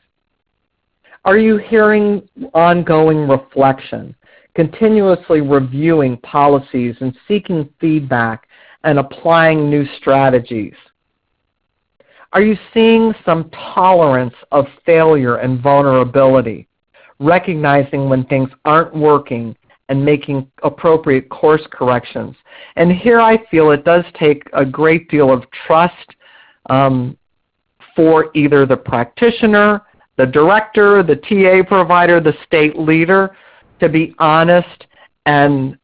Are you hearing ongoing reflection, continuously reviewing policies and seeking feedback and applying new strategies? Are you seeing some tolerance of failure and vulnerability, recognizing when things aren't working and making appropriate course corrections. And here I feel it does take a great deal of trust for either the practitioner, the director, the TA provider, the state leader to be honest, and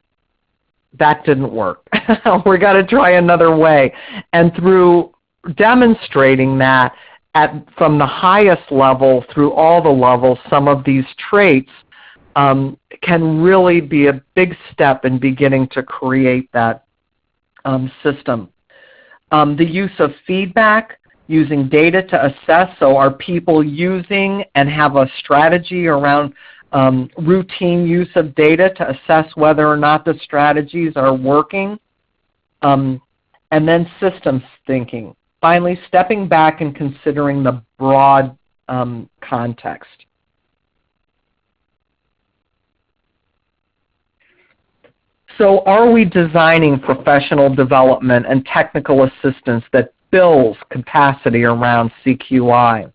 that didn't work. We're going to try another way. And through demonstrating that from the highest level through all the levels, some of these traits can really be a big step in beginning to create that system. The use of feedback, using data to assess, so are people using and have a strategy around routine use of data to assess whether or not the strategies are working, and then systems thinking. Finally, stepping back and considering the broad context. So are we designing professional development and technical assistance that builds capacity around CQI?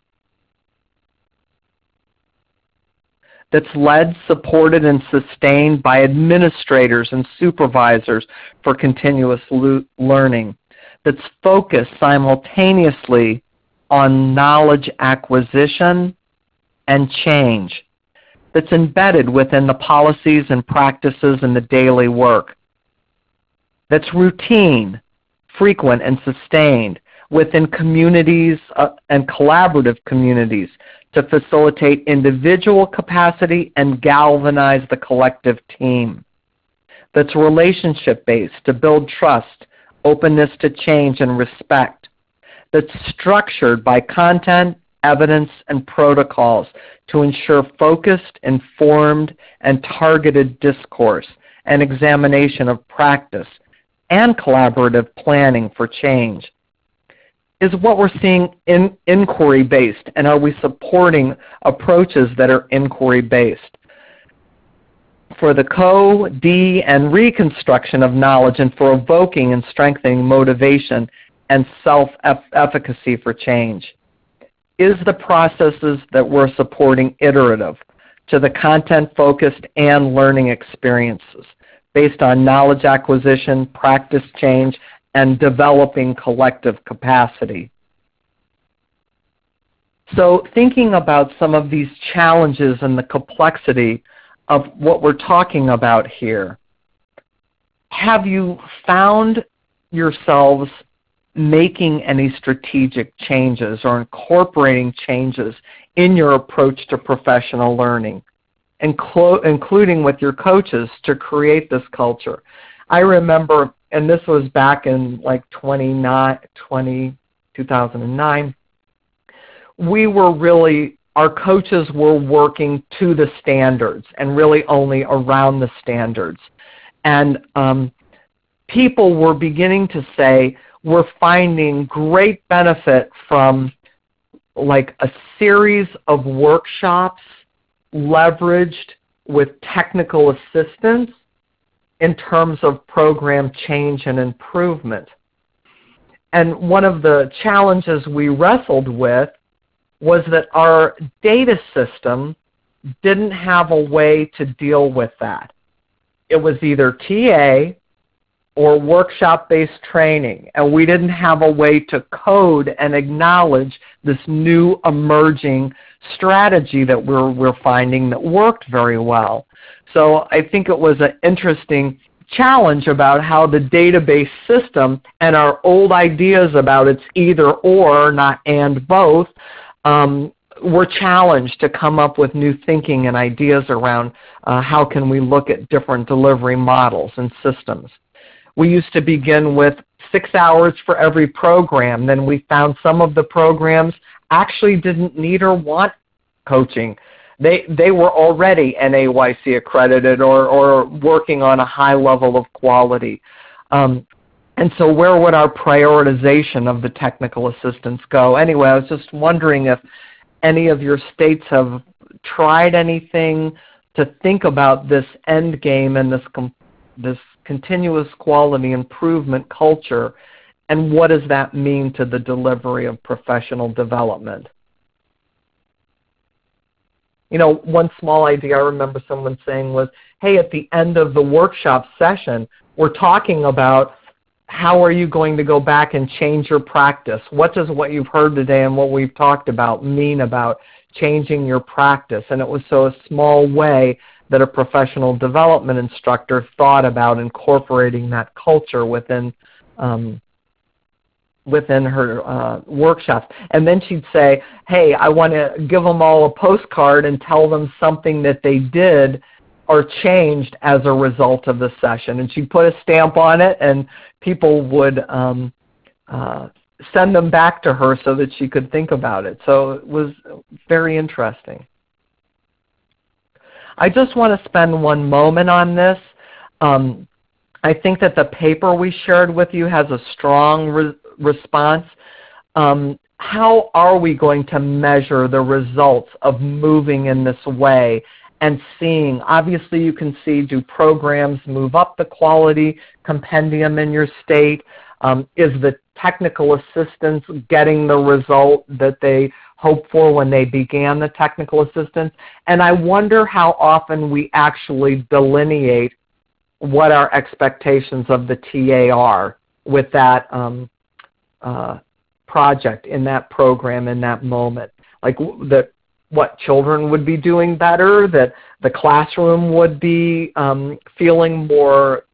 That's led, supported, and sustained by administrators and supervisors for continuous learning. That's focused simultaneously on knowledge acquisition and change. That's embedded within the policies and practices in the daily work. That's routine, frequent, and sustained within communities and collaborative communities to facilitate individual capacity and galvanize the collective team. That's relationship-based to build trust, openness to change, and respect. That's structured by content, evidence, and protocols to ensure focused, informed, and targeted discourse and examination of practice and collaborative planning for change. Is what we're seeing inquiry-based, and are we supporting approaches that are inquiry-based? For the co-, and reconstruction of knowledge, and for evoking and strengthening motivation and self-efficacy for change. Is the processes that we're supporting iterative to the content-focused and learning experiences based on knowledge acquisition, practice change, and developing collective capacity? So thinking about some of these challenges and the complexity of what we're talking about here, have you found yourselves making any strategic changes or incorporating changes in your approach to professional learning, including with your coaches to create this culture? I remember, and this was back in like 2009, we were really, our coaches were working to the standards and really only around the standards. And people were beginning to say, we're finding great benefit from like a series of workshops leveraged with technical assistance in terms of program change and improvement. And one of the challenges we wrestled with was that our data system didn't have a way to deal with that. It was either TA or workshop-based training, and we didn't have a way to code and acknowledge this new emerging strategy that we're finding that worked very well. So I think it was an interesting challenge about how the database system and our old ideas about it's either or, not and both, were challenged to come up with new thinking and ideas around how can we look at different delivery models and systems. We used to begin with 6 hours for every program. Then we found some of the programs actually didn't need or want coaching. They were already NAYC accredited or working on a high level of quality. And so where would our prioritization of the technical assistance go? Anyway, I was just wondering if any of your states have tried anything to think about this end game and this continuous quality improvement culture, and what does that mean to the delivery of professional development? one small idea I remember someone saying was, hey, at the end of the workshop session, we're talking about how are you going to go back and change your practice? What does what you've heard today and what we've talked about mean about changing your practice? And it was so a small way that a professional development instructor thought about incorporating that culture within her workshops. And then she'd say, hey, I want to give them all a postcard and tell them something that they did or changed as a result of the session. And she'd put a stamp on it, and people would send them back to her so that she could think about it. So it was very interesting. I just want to spend one moment on this. I think that the paper we shared with you has a strong response. How are we going to measure the results of moving in this way and seeing? Obviously, you can see, do programs move up the quality compendium in your state? Is the technical assistance getting the result that they hoped for when they began the technical assistance? And I wonder how often we actually delineate what our expectations of the TA are with that project, in that program, in that moment. Like what children would be doing better, that the classroom would be feeling more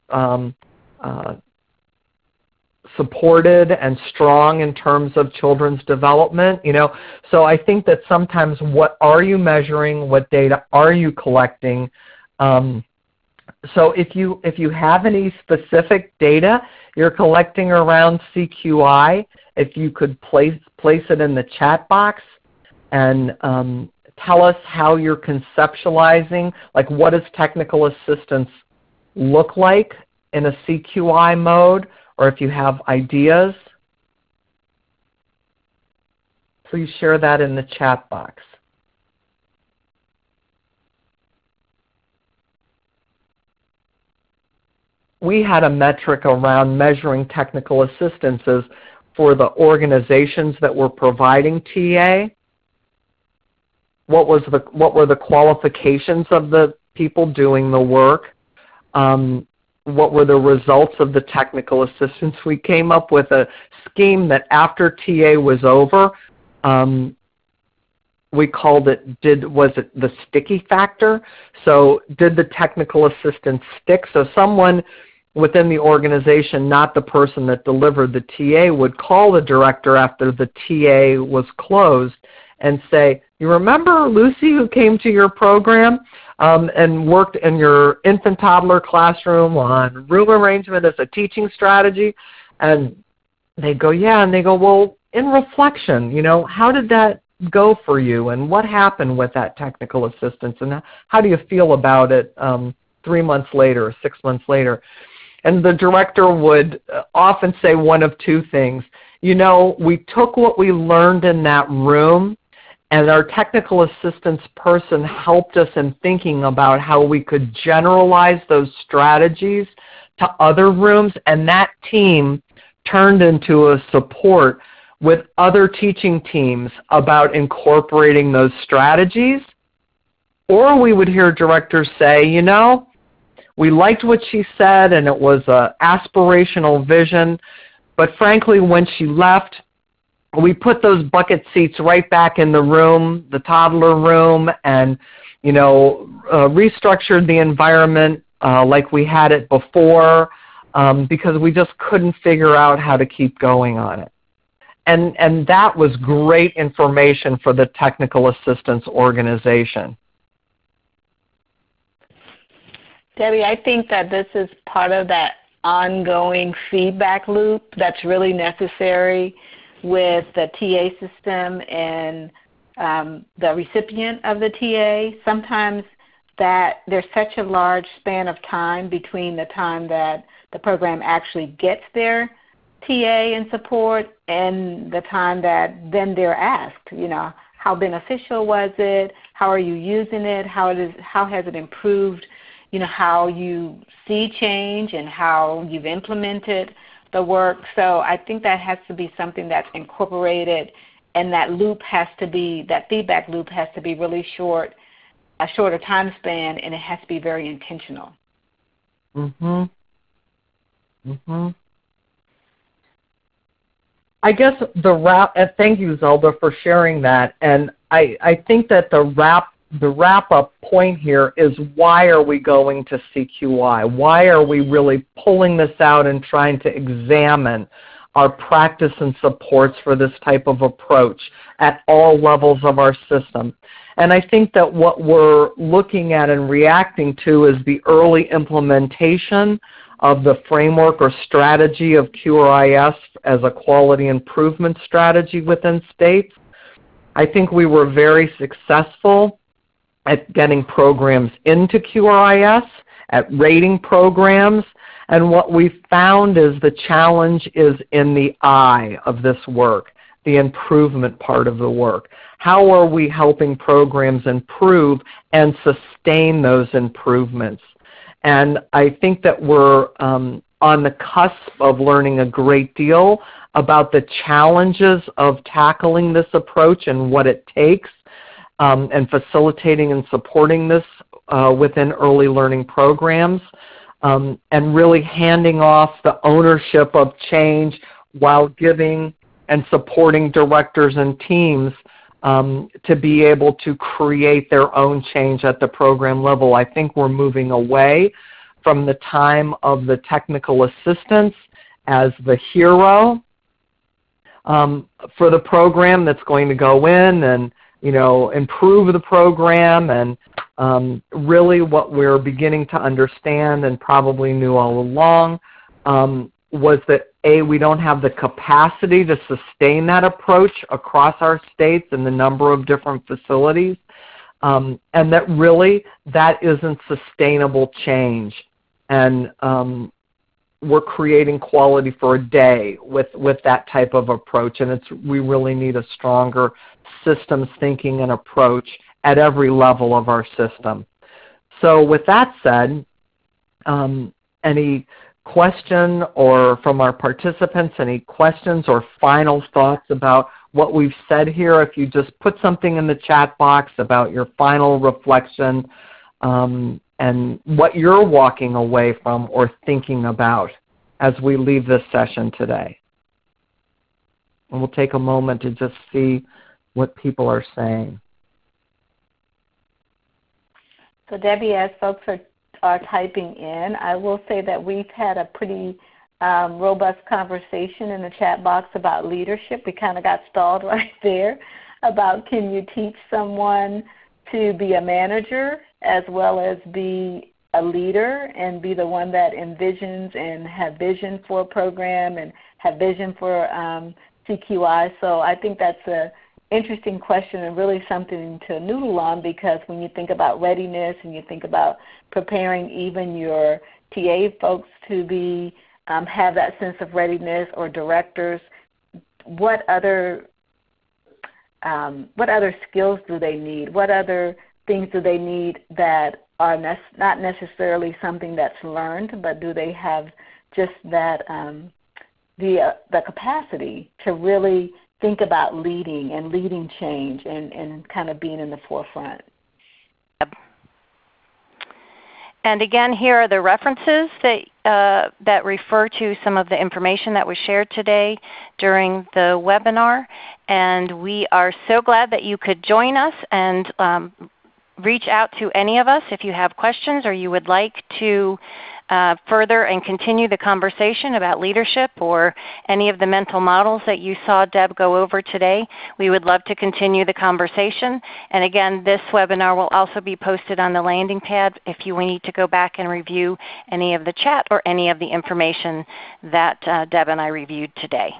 supported and strong in terms of children's development. So I think that sometimes, what are you measuring? What data are you collecting? So if you have any specific data you're collecting around CQI, if you could place it in the chat box and tell us how you're conceptualizing, like what does technical assistance look like in a CQI mode, or if you have ideas, please share that in the chat box. We had a metric around measuring technical assistances for the organizations that were providing TA. What were the qualifications of the people doing the work? What were the results of the technical assistance? We came up with a scheme that after TA was over, we called it, was it the sticky factor? So did the technical assistance stick? So someone within the organization, not the person that delivered the TA, would call the director after the TA was closed and say, you remember Lucy who came to your program and worked in your infant toddler classroom on room arrangement as a teaching strategy? And they go, yeah. And they go, well, in reflection, how did that go for you? And what happened with that technical assistance? And how do you feel about it 3 months later or 6 months later? And the director would often say one of two things. We took what we learned in that room, and our technical assistance person helped us in thinking about how we could generalize those strategies to other rooms, and that team turned into a support with other teaching teams about incorporating those strategies. Or we would hear directors say, we liked what she said and it was an aspirational vision, but frankly, when she left, we put those bucket seats right back in the room, the toddler room, and restructured the environment like we had it before because we just couldn't figure out how to keep going on it. And that was great information for the technical assistance organization. Debbie, I think that this is part of that ongoing feedback loop that's really necessary with the TA system and the recipient of the TA. Sometimes that there's such a large span of time between the time that the program actually gets their TA and support and the time that then they're asked, how beneficial was it? How are you using it? How has it improved how you see change and how you've implemented the work? So I think that has to be something that's incorporated, and that feedback loop has to be really short a shorter time span, and it has to be very intentional. I guess thank you, Zelda, for sharing that. And I think that the wrap-up point here is, why are we going to CQI? Why are we really pulling this out and trying to examine our practice and supports for this type of approach at all levels of our system? And I think that what we're looking at and reacting to is the early implementation of the framework or strategy of QRIS as a quality improvement strategy within states. I think we were very successful at getting programs into QRIS, at rating programs, and what we found is the challenge is in the I of this work, the improvement part of the work. How are we helping programs improve and sustain those improvements? And I think that we're on the cusp of learning a great deal about the challenges of tackling this approach and what it takes, and facilitating and supporting this within early learning programs, and really handing off the ownership of change while giving and supporting directors and teams to be able to create their own change at the program level. I think we're moving away from the time of the technical assistance as the hero for the program that's going to go in and improve the program. And really what we're beginning to understand, and probably knew all along, was that we don't have the capacity to sustain that approach across our states and the number of different facilities, and that really that isn't sustainable change. And we're creating quality for a day with that type of approach, and we really need a stronger systems thinking and approach at every level of our system. So with that said, any question or from our participants, any questions or final thoughts about what we've said here? If you just put something in the chat box about your final reflection and what you're walking away from or thinking about as we leave this session today. And we'll take a moment to just see what people are saying. So Debbie, as folks are typing in, I will say that we've had a pretty robust conversation in the chat box about leadership. We kind of got stalled right there about, can you teach someone to be a manager as well as be a leader and be the one that envisions and have vision for a program and have vision for CQI. So I think that's an interesting question and really something to noodle on, because when you think about readiness and you think about preparing even your TA folks to be have that sense of readiness, or directors, what other skills do they need? What other things do they need that are not necessarily something that's learned, but do they have just that the capacity to really think about leading and leading change and kind of being in the forefront? And again, here are the references that refer to some of the information that was shared today during the webinar. And we are so glad that you could join us and reach out to any of us if you have questions or you would like to further and continue the conversation about leadership or any of the mental models that you saw Deb go over today. We would love to continue the conversation. And again, this webinar will also be posted on the landing pad if you need to go back and review any of the chat or any of the information that Deb and I reviewed today.